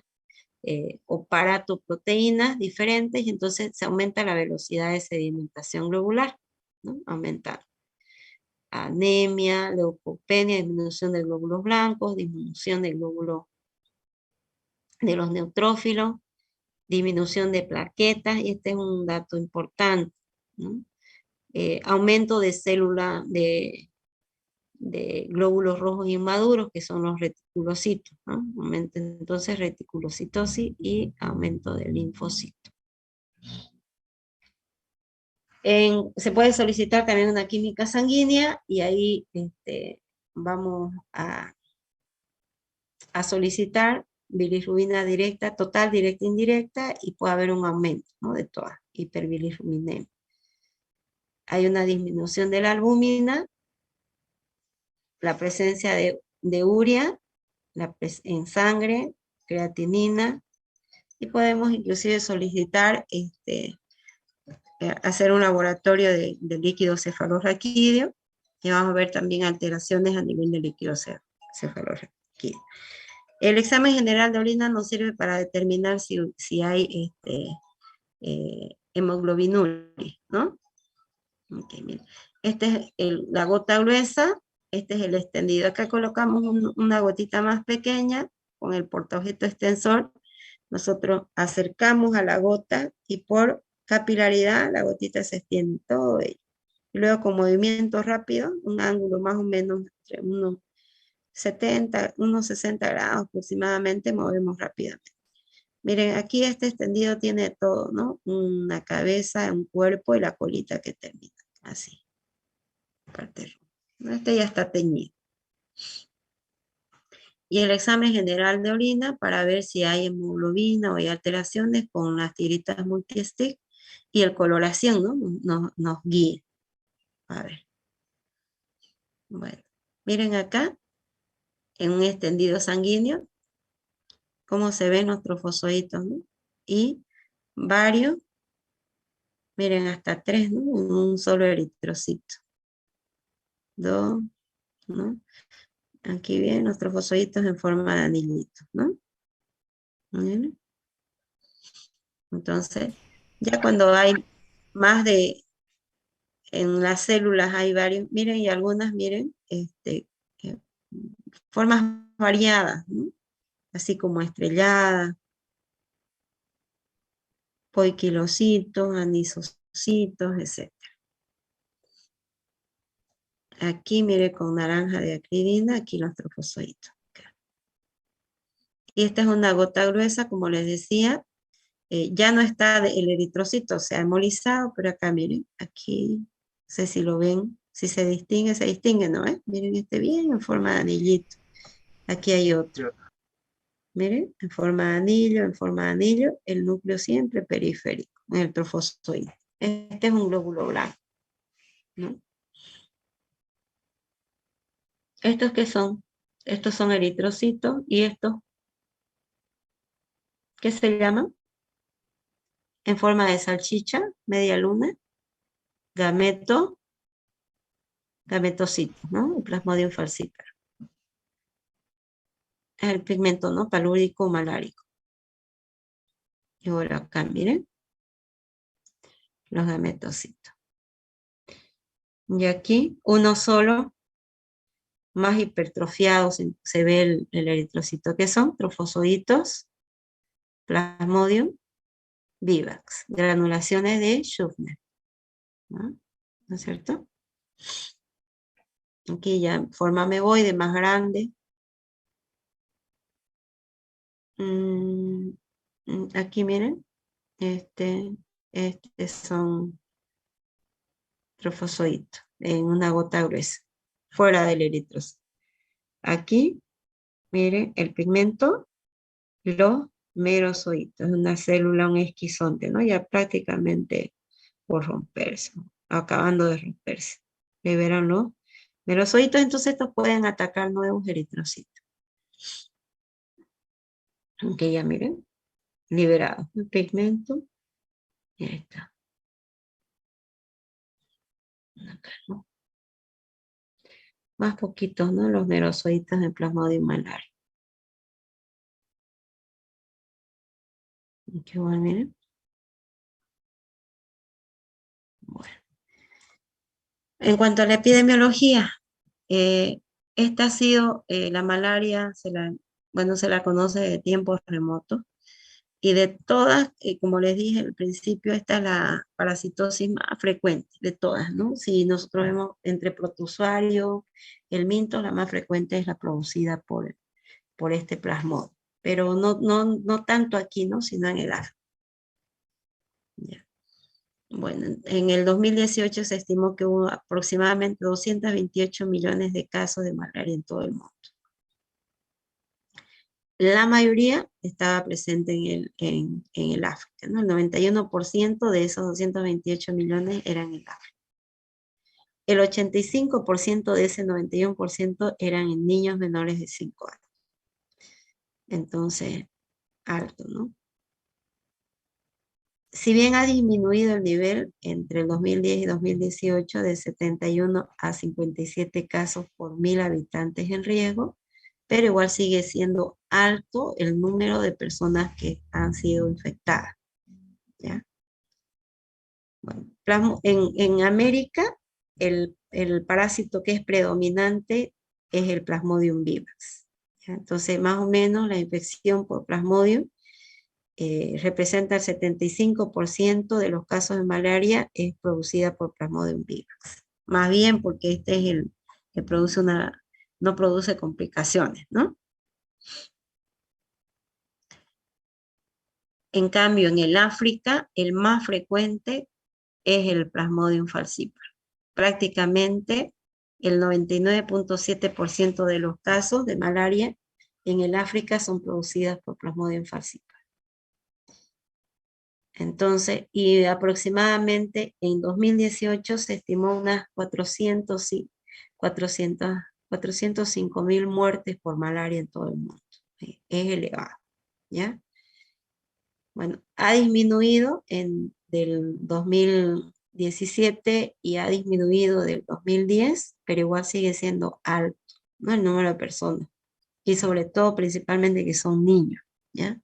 o paratoproteínas diferentes, y entonces se aumenta la velocidad de sedimentación globular, ¿no? Aumenta anemia, leucopenia, disminución de glóbulos blancos, disminución del glóbulo de los neutrófilos, disminución de plaquetas, y este es un dato importante, ¿no? Aumento de células de glóbulos rojos inmaduros, que son los reticulocitos, ¿no? Aumenta entonces reticulocitosis y aumento del linfocito. Se puede solicitar también una química sanguínea, y ahí vamos a solicitar bilirrubina directa, total, directa, indirecta, y puede haber un aumento, ¿no? De toda hiperbilirrubinemia. Hay una disminución de la albúmina, la presencia de urea en sangre, creatinina, y podemos inclusive solicitar hacer un laboratorio de líquido cefalorraquídeo, y vamos a ver también alteraciones a nivel de líquido cefalorraquídeo. El examen general de orina nos sirve para determinar si hay hemoglobinuria, ¿no? Okay, bien. Este es la gota gruesa, este es el extendido. Acá colocamos una gotita más pequeña con el portaobjeto extensor. Nosotros acercamos a la gota y por capilaridad la gotita se extiende todo ello. Y luego con movimiento rápido, un ángulo más o menos entre unos 60 grados aproximadamente, movemos rápidamente. Miren, aquí este extendido tiene todo, ¿no? Una cabeza, un cuerpo y la colita que termina, así. Este ya está teñido. Y el examen general de orina para ver si hay hemoglobina o hay alteraciones con las tiritas multistick, y el coloración, ¿no? Nos guía. A ver. Bueno, miren acá, en un extendido sanguíneo, cómo se ven los trofosoditos, ¿no? Y varios, miren, hasta 3, ¿no? En un solo eritrocito. 2, ¿no? Aquí vienen los trofosoditos en forma de anillito, ¿no? ¿Miren? Entonces, ya cuando hay más en las células hay varios, miren, y algunas, miren, formas variadas, ¿no? Así como estrelladas, poiquilocitos, anisocitos, etc. Aquí, mire, con naranja de acridina, aquí los trofosoditos. Y esta es una gota gruesa, como les decía, ya no está el eritrocito, se ha hemolizado, pero acá, miren, aquí, no sé si lo ven, si se distingue, ¿no? Miren este bien en forma de anillito. Aquí hay otro. Miren, en forma de anillo, el núcleo siempre periférico, en el trofozoide. Este es un glóbulo blanco, ¿no? ¿Estos qué son? Estos son eritrocitos, y estos, ¿qué se llaman? En forma de salchicha, media luna, gametocitos, ¿no? El plasmodium falciparum. Es el pigmento, ¿no? Palúdico malárico. Y ahora acá, miren, los gametocitos. Y aquí, uno solo, más hipertrofiado, se ve el eritrocito, que son trofosoditos, plasmodium, vivax, granulaciones de Schuffner, ¿no? ¿No es cierto? Aquí ya en forma megoide, más grande. Aquí miren, son trofosoditos en una gota gruesa, fuera del eritrocito. Aquí, miren, el pigmento, los merosoditos, una célula, un esquizonte, ¿no? Ya prácticamente por romperse, acabando de romperse. Liberan los merosoditos, entonces estos pueden atacar nuevos eritrocitos. Aunque ya miren, liberado el pigmento, y ahí está. Acá, ¿no? Más poquitos, ¿no? Los merosoditos de plasmodium malaria. Qué bueno, miren. Bueno. En cuanto a la epidemiología, esta ha sido la malaria, se la conoce de tiempos remotos. Y de todas, como les dije al principio, esta es la parasitosis más frecuente de todas, ¿no? Si nosotros vemos entre protozoario, el minto, la más frecuente es la producida por este plasmodium. Pero no tanto aquí, ¿no? Sino en el África. Ya. Bueno, en el 2018 se estimó que hubo aproximadamente 228 millones de casos de malaria en todo el mundo. La mayoría estaba presente en el África, ¿no? El 91% de esos 228 millones eran en África. El 85% de ese 91% eran en niños menores de 5 años. Entonces, alto, ¿no? Si bien ha disminuido el nivel entre el 2010 y 2018 de 71 a 57 casos por 1000 habitantes en riesgo, pero igual sigue siendo alto el número de personas que han sido infectadas. ¿Ya? Bueno, en América, el parásito que es predominante es el Plasmodium vivax. ¿Ya? Entonces, más o menos, la infección por Plasmodium representa el 75% de los casos de malaria es producida por Plasmodium vivax. Más bien porque este es el que produce no produce complicaciones, ¿no? En cambio, en el África, el más frecuente es el Plasmodium falciparum. Prácticamente el 99.7% de los casos de malaria en el África son producidas por Plasmodium falciparum. Entonces, y aproximadamente en 2018 se estimó unas 405.000 muertes por malaria en todo el mundo. Es elevado, ¿ya? Bueno, ha disminuido del 2017 y ha disminuido del 2010, pero igual sigue siendo alto, ¿no? El número de personas. Y sobre todo, principalmente, que son niños, ¿ya?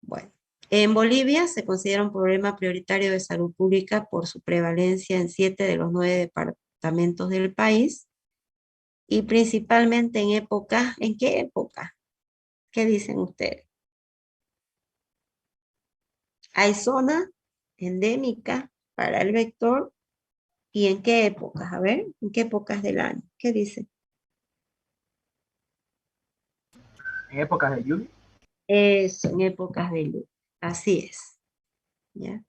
Bueno, en Bolivia se considera un problema prioritario de salud pública por su prevalencia en 7 de los 9 departamentos del país y principalmente ¿en qué época? ¿Qué dicen ustedes? Hay zonas endémicas para el vector y en qué épocas, a ver, en qué épocas del año, ¿qué dice? En épocas de lluvia. Eso, en épocas de luz, así es, ¿ya?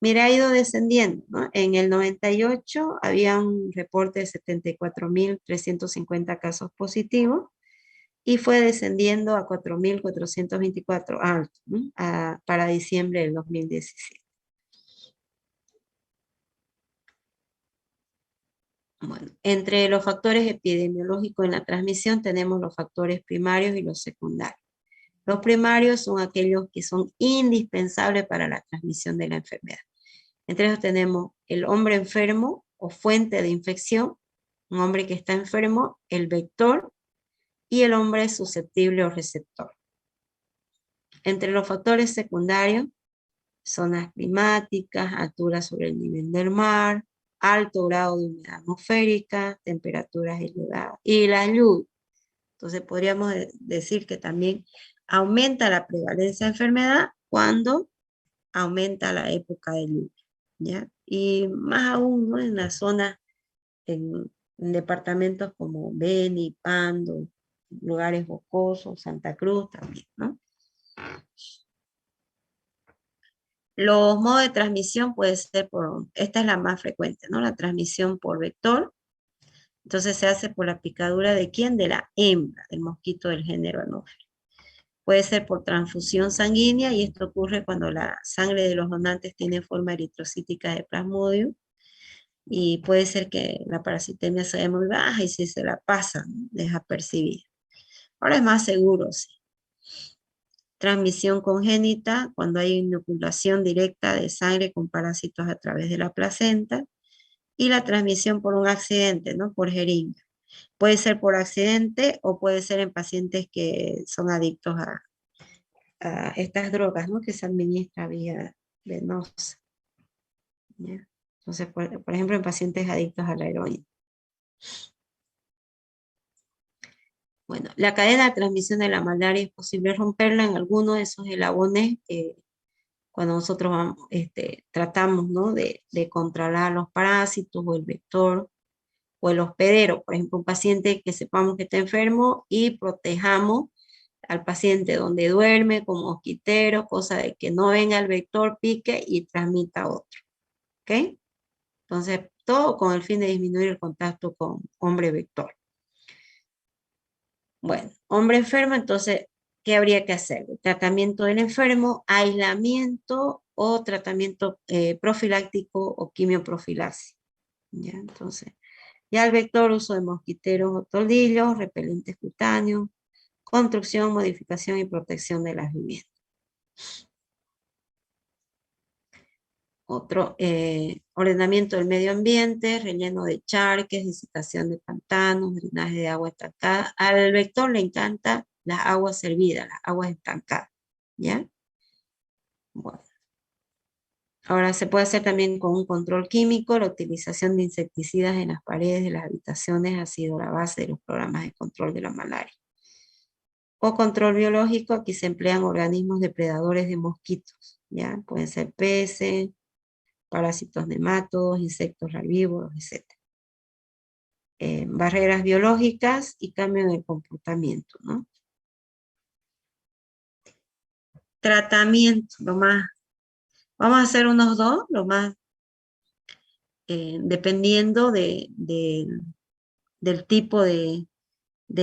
Mira, ha ido descendiendo, ¿no? En el 98 había un reporte de 74.350 casos positivos y fue descendiendo a 4.424 alto, ¿no? Para diciembre del 2017. Bueno, entre los factores epidemiológicos en la transmisión tenemos los factores primarios y los secundarios. Los primarios son aquellos que son indispensables para la transmisión de la enfermedad. Entre ellos tenemos el hombre enfermo o fuente de infección, un hombre que está enfermo, el vector y el hombre susceptible o receptor. Entre los factores secundarios, zonas climáticas, altura sobre el nivel del mar, alto grado de humedad atmosférica, temperaturas elevadas y la luz. Entonces podríamos decir que también aumenta la prevalencia de enfermedad cuando aumenta la época de lluvia, ¿ya? Y más aún, ¿no? En las zonas, en departamentos como Beni, Pando, lugares boscosos, Santa Cruz también, ¿no? Los modos de transmisión puede ser esta es la más frecuente, ¿no? La transmisión por vector. Entonces se hace por la picadura ¿de quién? De la hembra, del mosquito del género Anopheles. Puede ser por transfusión sanguínea y esto ocurre cuando la sangre de los donantes tiene forma eritrocítica de plasmodium y puede ser que la parasitemia sea muy baja y si se la pasan, desapercibida. Ahora es más seguro, sí. Transmisión congénita, cuando hay inoculación directa de sangre con parásitos a través de la placenta, y la transmisión por un accidente, ¿no? Por jeringa. Puede ser por accidente o puede ser en pacientes que son adictos estas drogas, ¿no? Que se administra vía venosa. ¿Ya? Entonces, por ejemplo, en pacientes adictos a la heroína. Bueno, la cadena de transmisión de la malaria es posible romperla en alguno de esos eslabones cuando nosotros vamos, tratamos, ¿no? de controlar los parásitos o el vector o el hospedero. Por ejemplo, un paciente que sepamos que está enfermo y protejamos al paciente donde duerme con mosquiteros, cosa de que no venga el vector, pique y transmita a otro. ¿Ok? Entonces, todo con el fin de disminuir el contacto con hombre vector. Bueno, hombre enfermo, entonces, ¿qué habría que hacer? Tratamiento del enfermo, aislamiento o tratamiento profiláctico o quimioprofilaxis. ¿Ya? Entonces, ya el vector, uso de mosquiteros o toldillos, repelentes cutáneos, construcción, modificación y protección de las viviendas. Otro, ordenamiento del medio ambiente, relleno de charques, desecación de pantanos, drenaje de agua estancada. Al vector le encanta las aguas servidas, las aguas estancadas, ¿ya? Bueno. Ahora se puede hacer también con un control químico, la utilización de insecticidas en las paredes de las habitaciones ha sido la base de los programas de control de la malaria. O control biológico, aquí se emplean organismos depredadores de mosquitos, ¿ya? Pueden ser peces, parásitos nematodos, insectos herbívoros, etc. Barreras biológicas y cambio en el comportamiento, ¿no? Tratamiento, vamos a hacer unos dos, dependiendo del tipo de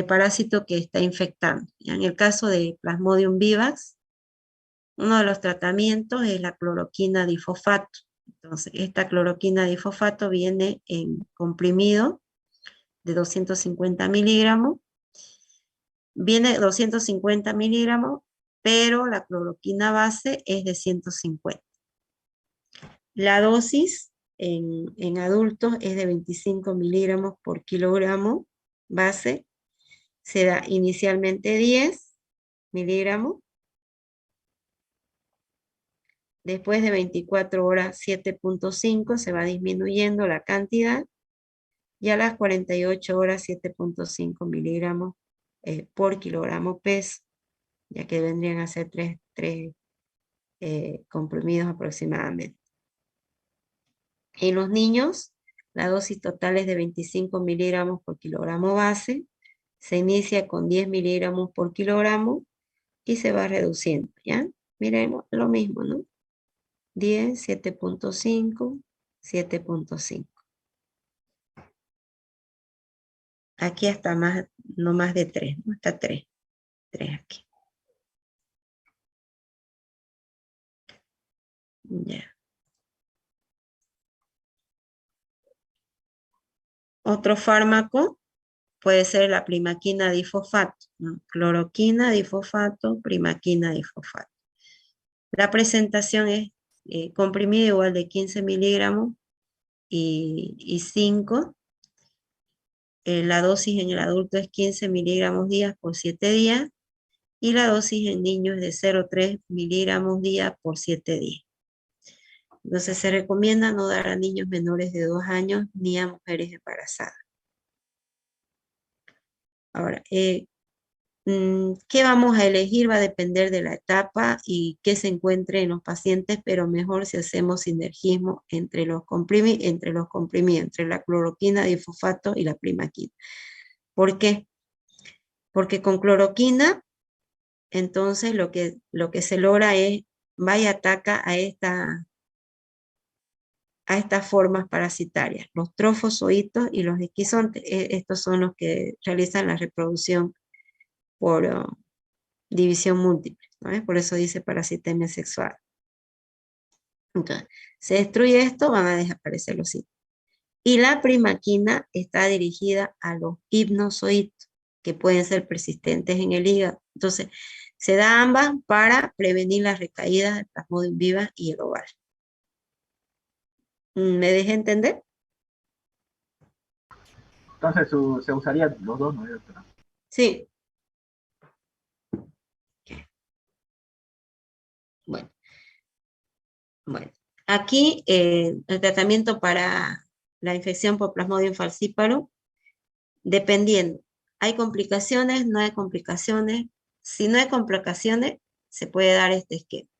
parásito que está infectando. ¿Ya? En el caso de Plasmodium vivax, uno de los tratamientos es la cloroquina difosfato. Entonces, esta cloroquina difosfato viene en comprimido de 250 miligramos. Viene 250 miligramos, pero la cloroquina base es de 150. La dosis en adultos es de 25 miligramos por kilogramo base. Se da inicialmente 10 miligramos. Después de 24 horas, 7.5, se va disminuyendo la cantidad. Y a las 48 horas, 7.5 miligramos por kilogramo peso, ya que vendrían a ser 3 comprimidos aproximadamente. En los niños, la dosis total es de 25 miligramos por kilogramo base. Se inicia con 10 miligramos por kilogramo y se va reduciendo, ¿ya? Miremos lo mismo, ¿no? 10, 7.5, 7.5. Aquí hasta más, no más de 3, ¿no? Hasta 3. 3 aquí. Ya. Otro fármaco puede ser la primaquina difosfato, ¿no? Cloroquina difosfato, primaquina difosfato. La presentación es comprimido igual de 15 miligramos y 5. La dosis en el adulto es 15 miligramos días por 7 días y la dosis en niños es de 0,3 miligramos día por 7 días. Entonces se recomienda no dar a niños menores de 2 años ni a mujeres embarazadas. Ahora, ¿qué vamos a elegir? Va a depender de la etapa y qué se encuentre en los pacientes, pero mejor si hacemos sinergismo entre los comprimidos, entre la cloroquina, difosfato y la primaquina. ¿Por qué? Porque con cloroquina, entonces lo que se logra es, va y ataca a estas formas parasitarias, los trofozoitos y los esquizontes. Estos son los que realizan la reproducción por división múltiple, ¿no? Por eso dice parasitemia sexual. Entonces, se destruye esto, van a desaparecer los sitios. Y la primaquina está dirigida a los hipnozoitos, que pueden ser persistentes en el hígado. Entonces, se da ambas para prevenir las recaídas del Plasmodium vivax y el oval. ¿Me dejé entender? Entonces se usaría los dos, ¿no? Sí. Bueno, aquí el tratamiento para la infección por Plasmodium falciparum, dependiendo. ¿Hay complicaciones? ¿No hay complicaciones? Si no hay complicaciones, se puede dar este esquema.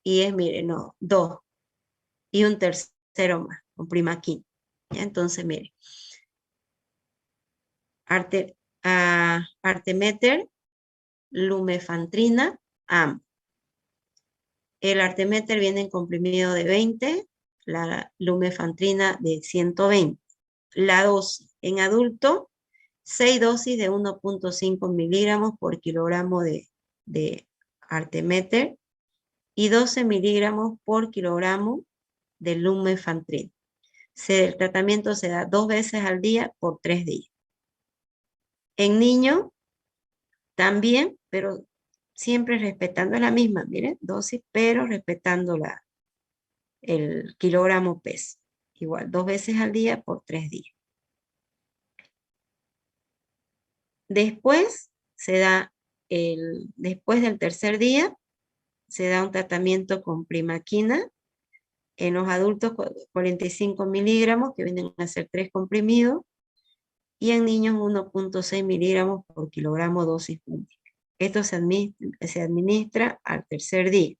Y es, mire, no, 2 y un tercero más, con primaquina. ¿Ya? Entonces, mire, artemeter, lumefantrina, AM. El artemeter viene en comprimido de 20, la lumefantrina de 120. La dosis en adulto, 6 dosis de 1.5 miligramos por kilogramo de artemeter y 12 miligramos por kilogramo de lumefantrina. El tratamiento se da 2 veces al día por 3 días. En niños también, pero siempre respetando la misma, miren, dosis, pero respetando el kilogramo peso. Igual, 2 veces al día por 3 días. Después después del tercer día, se da un tratamiento con primaquina. En los adultos, 45 miligramos, que vienen a ser 3 comprimidos. Y en niños, 1.6 miligramos por kilogramo dosis única. Esto se administra al tercer día.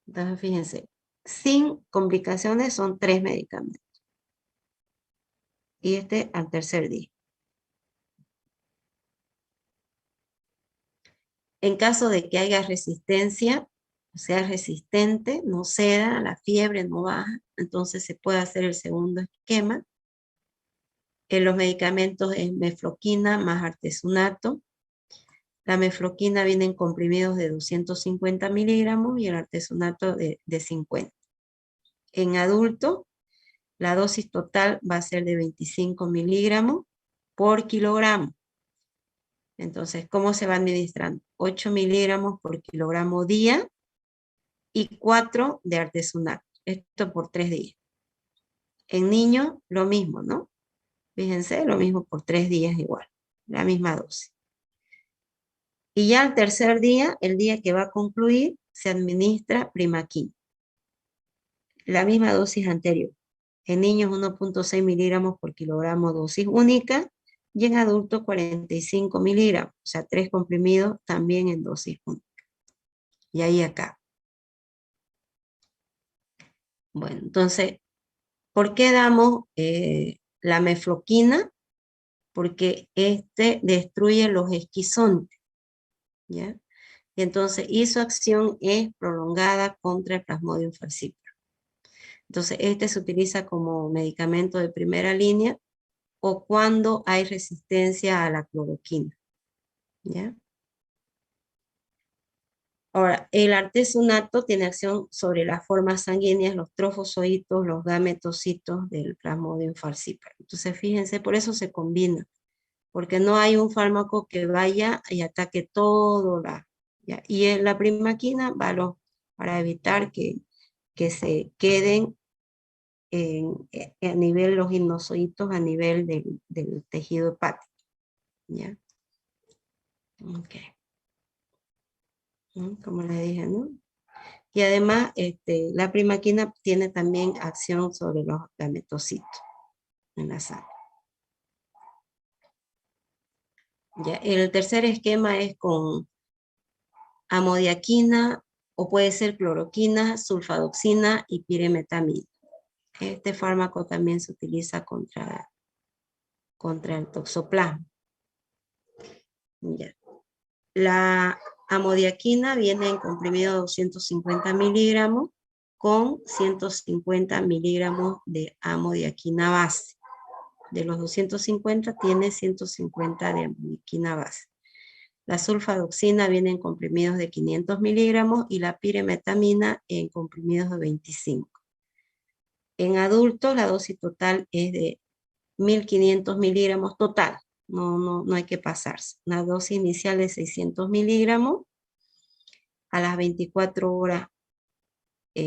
Entonces, fíjense, sin complicaciones son 3 medicamentos. Y este al tercer día. En caso de que haya resistencia, o sea, resistente, no ceda, la fiebre no baja, entonces se puede hacer el segundo esquema. En los medicamentos es mefloquina más artesunato. La mefloquina viene en comprimidos de 250 miligramos y el artesunato de 50. En adulto, la dosis total va a ser de 25 miligramos por kilogramo. Entonces, ¿cómo se va administrando? 8 miligramos por kilogramo día y 4 de artesunato. Esto por 3 días. En niños, lo mismo, ¿no? Fíjense, lo mismo por 3 días igual. La misma dosis. Y ya al tercer día, el día que va a concluir, se administra primaquina. La misma dosis anterior. En niños 1.6 miligramos por kilogramo dosis única y en adultos 45 miligramos, o sea, 3 comprimidos también en dosis única. Y ahí acá. Bueno, entonces, ¿por qué damos la mefloquina? Porque este destruye los esquizontes, ¿ya? Y entonces, y su acción es prolongada contra el Plasmodium falciparum. Entonces, este se utiliza como medicamento de primera línea o cuando hay resistencia a la cloroquina, ¿ya? Ahora, el artesunato tiene acción sobre las formas sanguíneas, los trofosocitos, los gametocitos del Plasmodium falciparum. Entonces, fíjense, por eso se combina, porque no hay un fármaco que vaya y ataque todo ¿ya? Y en la primaquina va para evitar que se queden a nivel, los gimnosocitos a nivel del tejido hepático, ¿ya? Ok. Como le dije, ¿no? Y además, la primaquina tiene también acción sobre los gametocitos en la sangre. Ya, el tercer esquema es con amodiaquina o puede ser cloroquina, sulfadoxina y piremetamina. Este fármaco también se utiliza contra el toxoplasma. Ya. La amodiaquina viene en comprimido de 250 miligramos con 150 miligramos de amodiaquina base. De los 250 tiene 150 de amodiaquina base. La sulfadoxina viene en comprimidos de 500 miligramos y la piremetamina en comprimidos de 25. En adultos la dosis total es de 1500 miligramos total. No hay que pasarse. Una dosis inicial de 600 miligramos. A las 24 horas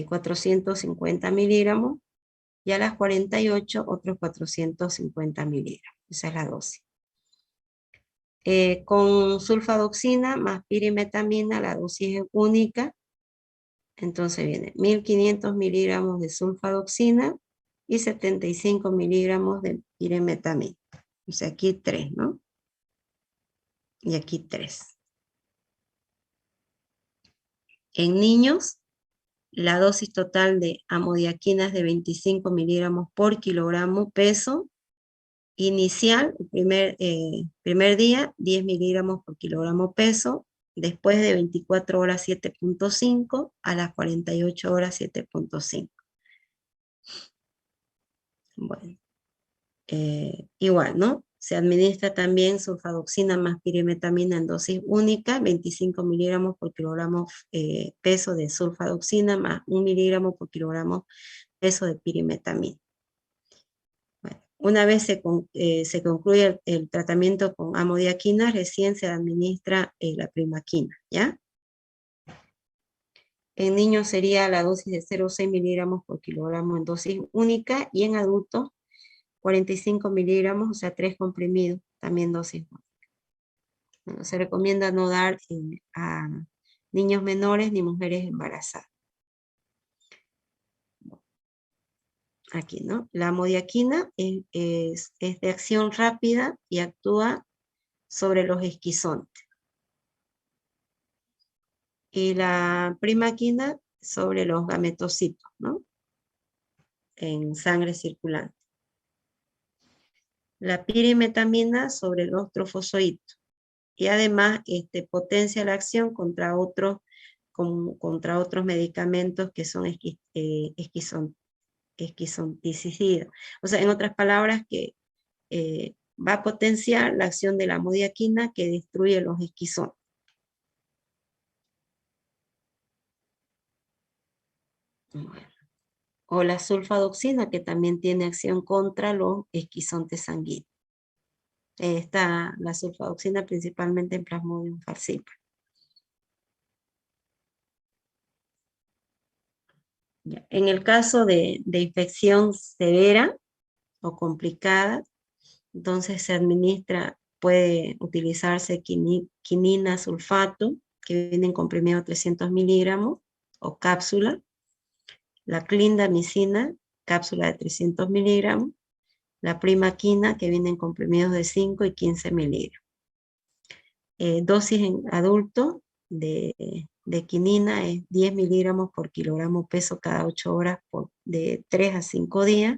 450 miligramos. Y a las 48 otros 450 miligramos. Esa es la dosis. Con sulfadoxina más pirimetamina la dosis es única Entonces viene 1500 miligramos de sulfadoxina y 75 miligramos de piremetamina. O sea, aquí 3, ¿no? Y aquí 3. En niños, la dosis total de amodiaquina es de 25 miligramos por kilogramo peso. Inicial, primer día, 10 miligramos por kilogramo peso. Después de 24 horas, 7.5. A las 48 horas, 7.5. Bueno, igual, ¿no? Se administra también sulfadoxina más pirimetamina en dosis única, 25 miligramos por kilogramo peso de sulfadoxina más 1 miligramo por kilogramo peso de pirimetamina. Bueno, una vez se concluye el tratamiento con amodiaquina, recién se administra la primaquina, ¿ya? En niños sería la dosis de 0,6 miligramos por kilogramo en dosis única y en adultos 45 miligramos, o sea, 3 comprimidos, también dosis única. Bueno, se recomienda no dar a niños menores ni mujeres embarazadas. Aquí, ¿no? La amodiaquina es de acción rápida y actúa sobre los esquizontes. Y la primaquina sobre los gametocitos, ¿no? En sangre circulante. La pirimetamina sobre los trofosоitos. Y además potencia la acción contra otros medicamentos que son esquizonticidas. O sea, en otras palabras, que va a potenciar la acción de la amodiaquina que destruye los esquizontes. Bueno. O la sulfadoxina, que también tiene acción contra los esquizontes sanguíneos. Está la sulfadoxina principalmente en Plasmodium falciparum. En el caso de infección severa o complicada, entonces se administra, puede utilizarse quinina sulfato, que viene en comprimido 300 miligramos, o cápsula. La clindamicina, cápsula de 300 miligramos. La primaquina, que viene en comprimidos de 5 y 15 miligramos. Dosis en adulto de quinina es 10 miligramos por kilogramo peso cada 8 horas de 3 a 5 días.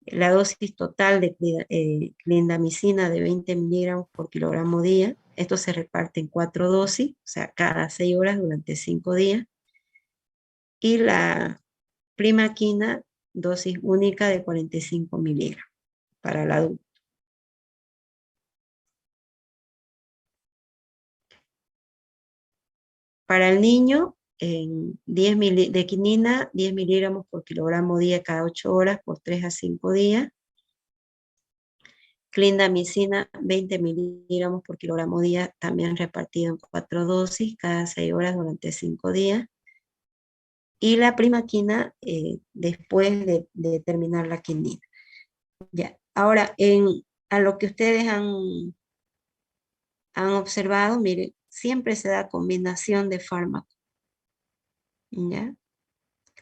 La dosis total de clindamicina de 20 miligramos por kilogramo día. Esto se reparte en 4 dosis, o sea, cada 6 horas durante 5 días. Y la primaquina, dosis única de 45 miligramos para el adulto. Para el niño, de quinina, 10 miligramos por kilogramo día cada 8 horas por 3 a 5 días. Clindamicina, 20 miligramos por kilogramo día, también repartido en 4 dosis cada 6 horas durante 5 días. Y la primaquina después de terminar la quinina. Ya. Ahora, a lo que ustedes han observado, miren, siempre se da combinación de fármacos. ¿Ya?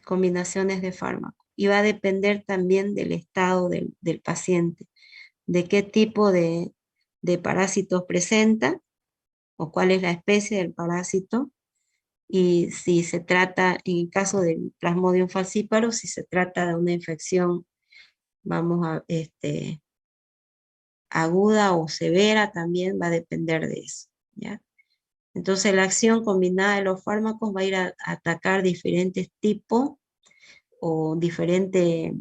Combinaciones de fármacos. Y va a depender también del estado del paciente, de qué tipo de parásitos presenta, o cuál es la especie del parásito, y si se trata, en el caso del Plasmodium falciparum, si se trata de una infección, vamos a, aguda o severa, también va a depender de eso, ¿ya? Entonces la acción combinada de los fármacos va a ir a atacar diferentes tipos o diferentes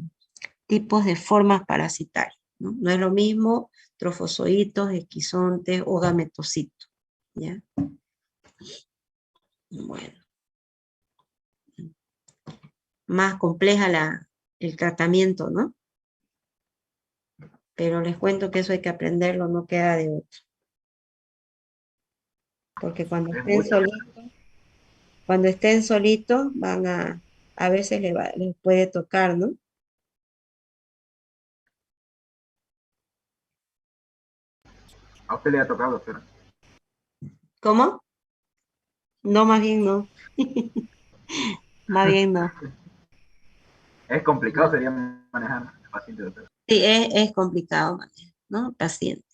tipos de formas parasitarias, ¿no? No es lo mismo trofozoitos, esquizontes o gametocitos, ¿ya? Bueno. Más compleja el tratamiento, ¿no? Pero les cuento que eso hay que aprenderlo, no queda de otro. Porque cuando estén solitos, van a veces les puede tocar, ¿no? A usted le ha tocado, pero ¿Cómo? No, más bien no. Más bien no. Es complicado, No. sería manejar al paciente, doctora. Sí, es complicado, ¿no? Paciente.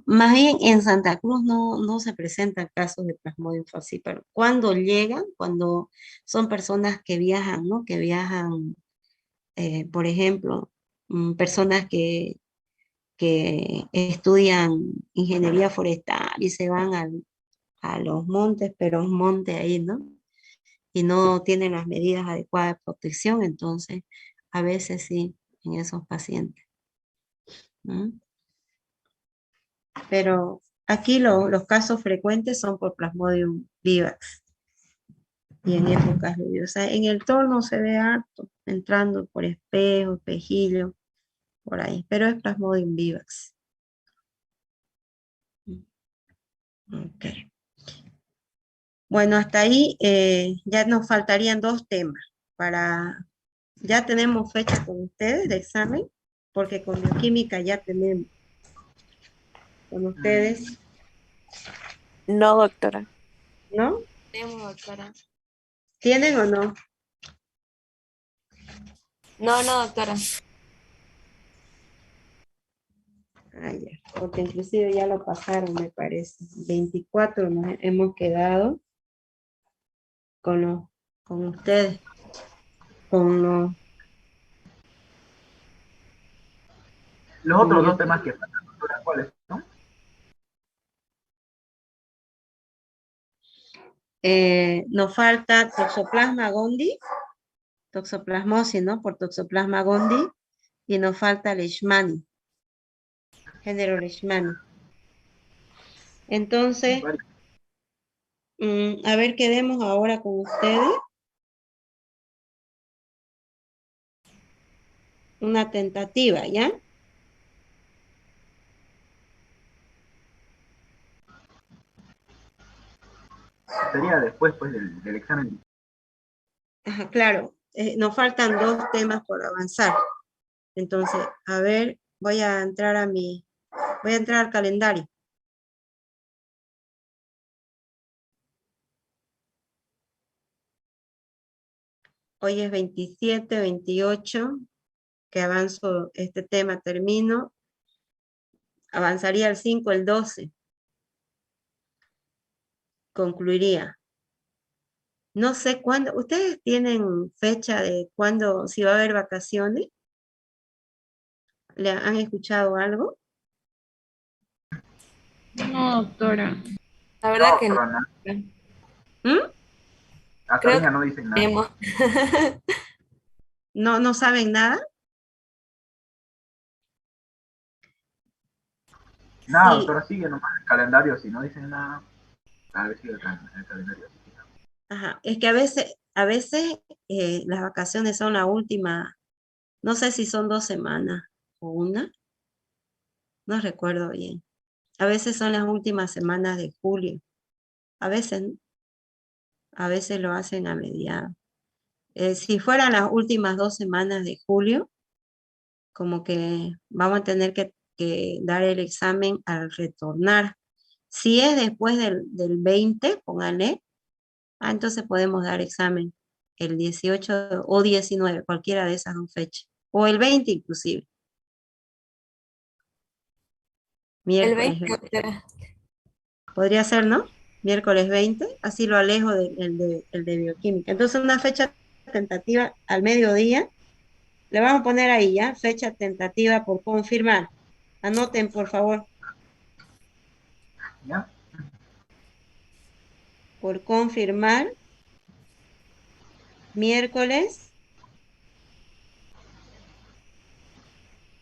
Más bien en Santa Cruz no se presentan casos de plasmodium falciparum. Cuando llegan, cuando son personas que viajan, ¿no? Que viajan, por ejemplo, personas que estudian ingeniería forestal y se van a los montes, pero un monte ahí, ¿no? Y no tienen las medidas adecuadas de protección, entonces a veces sí, en esos pacientes, ¿no? Pero aquí los casos frecuentes son por Plasmodium vivax y en épocas lluviosas. En el torno se ve harto, entrando por espejo, espejillo, por ahí, pero es Plasmodium vivax. Ok. Bueno, hasta ahí ya nos faltarían dos temas para, ya tenemos fecha con ustedes de examen, porque con bioquímica ya tenemos con Mm, ustedes, No, doctora. ¿no? Tenemos, doctora. ¿Tienen o no? No, no, doctora. Ah, ya, porque inclusive ya lo pasaron, me parece. 24 nos hemos quedado con, con ustedes, con los Los con otros dos temas bioquímica. que faltan, doctora, ¿cuáles son? Nos falta Toxoplasma gondii, toxoplasmosis, ¿no? Por Toxoplasma gondii, y nos falta Leishmani, género Leishmani. Entonces, Varios. a ver, quedemos ahora con ustedes. Una tentativa, ¿ya? Sería después pues, del examen. Ajá, claro, nos faltan dos temas por avanzar. Entonces, a ver, voy a entrar al calendario. Hoy es 27, 28, que avanzo este tema, termino. Avanzaría el 5, el 12. Concluiría. No sé cuándo, ¿ustedes tienen fecha de cuándo, si va a haber vacaciones? ¿Le han escuchado algo? No, doctora. La No, verdad que no. doctora, no. ¿Mm? Hasta Creo que ahorita no dicen nada. tenemos. ¿No saben nada? Nada, Sí, doctora, sigue nomás el calendario. Si no dicen nada, tal vez sigue el calendario. ajá. Es que a veces las vacaciones son la última, no sé si son 2 semanas o una, no recuerdo bien. A veces son las últimas semanas de julio. A veces, ¿no? A veces lo hacen a mediados. Si fueran las últimas 2 semanas de julio, como que vamos a tener que dar el examen al retornar. Si es después del 20, póngale, entonces podemos dar examen el 18 o 19, cualquiera de esas dos fechas. O el 20 inclusive, El miércoles 20, 20. doctora. Podría ser, ¿no? Miércoles 20, así lo alejo el de bioquímica. Entonces una fecha tentativa al mediodía, le vamos a poner ahí ya, fecha tentativa por confirmar. Anoten, por favor, ¿Ya? por confirmar, miércoles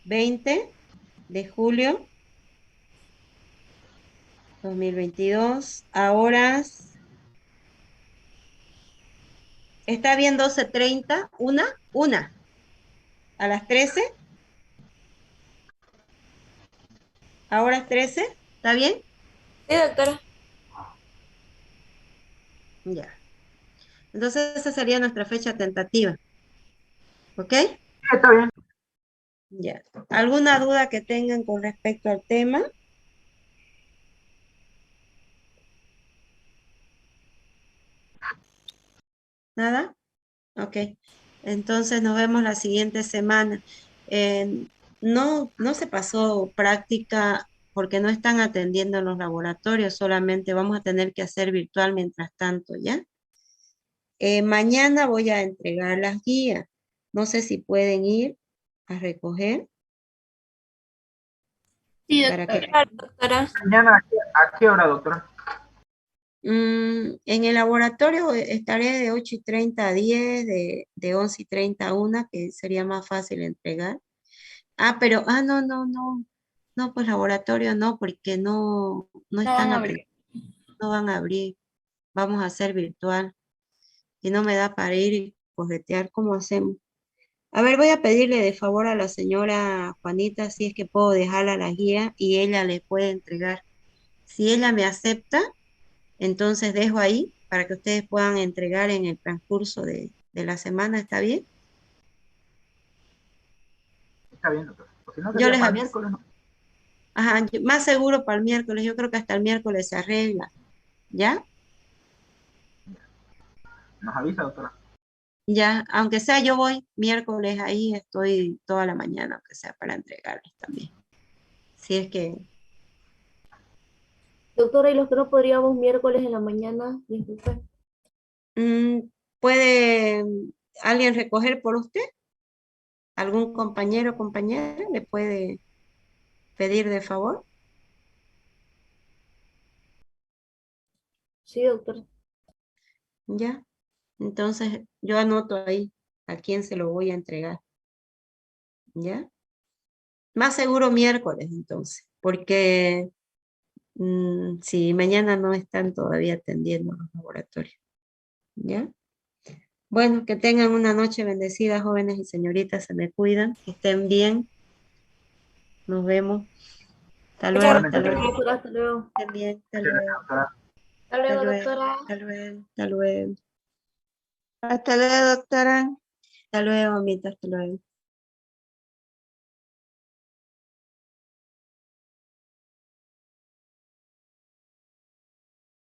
20 de julio 2022, a horas, ¿está bien 12:30? Una, a las 13, a horas 13, ¿está bien? Sí, doctora. Ya. Entonces esa sería nuestra fecha tentativa, ¿ok? Sí, está bien. Ya. ¿Alguna duda que tengan con respecto al tema? ¿Nada? Ok. Entonces nos vemos la siguiente semana. No se pasó práctica porque no están atendiendo en los laboratorios, solamente vamos a tener que hacer virtual mientras tanto, ¿ya? Mañana voy a entregar las guías. No sé si pueden ir a recoger Sí, para que... doctora. Mañana, ¿a qué hora, doctora? En el laboratorio estaré de 8:30 a 10, de 11:30 a 1, que sería más fácil entregar. Pero, no, pues laboratorio no, porque no No van están a atendiendo, abrir. no van a abrir, vamos a hacer virtual, y no me da para ir y corretear, ¿cómo hacemos? A ver, voy a pedirle de favor a la señora Juanita si es que puedo dejarla la guía y ella le puede entregar. Si ella me acepta, entonces dejo ahí para que ustedes puedan entregar en el transcurso de la semana, ¿está bien? Está bien, doctora. O si no, Yo sería les para el aviso. miércoles, ¿no? Ajá, más seguro para el miércoles, yo creo que hasta el miércoles se arregla, ¿ya? Nos avisa, doctora. Ya, aunque sea yo voy miércoles ahí, estoy toda la mañana, aunque sea para entregarles también. Si es que Doctora, ¿y los que no podríamos miércoles en la mañana? Disculpe. mm, puede alguien recoger por usted, algún compañero o compañera le puede pedir de favor, Sí, doctora. ya. Entonces yo anoto ahí a quién se lo voy a entregar, ¿ya? Más seguro miércoles entonces, porque si mañana no están todavía atendiendo los laboratorios, ¿ya? Bueno, que tengan una noche bendecida, jóvenes y señoritas, se me cuidan, que estén bien, nos vemos. Hasta Muchas luego, hasta Igualmente, gracias, luego. doctora. doctora. Hasta luego. Estén bien, hasta Muchas gracias, luego, doctora. Hasta hasta luego, luego, doctora. hasta luego, hasta luego. Hasta luego, doctora. Hasta luego, mamita, hasta luego.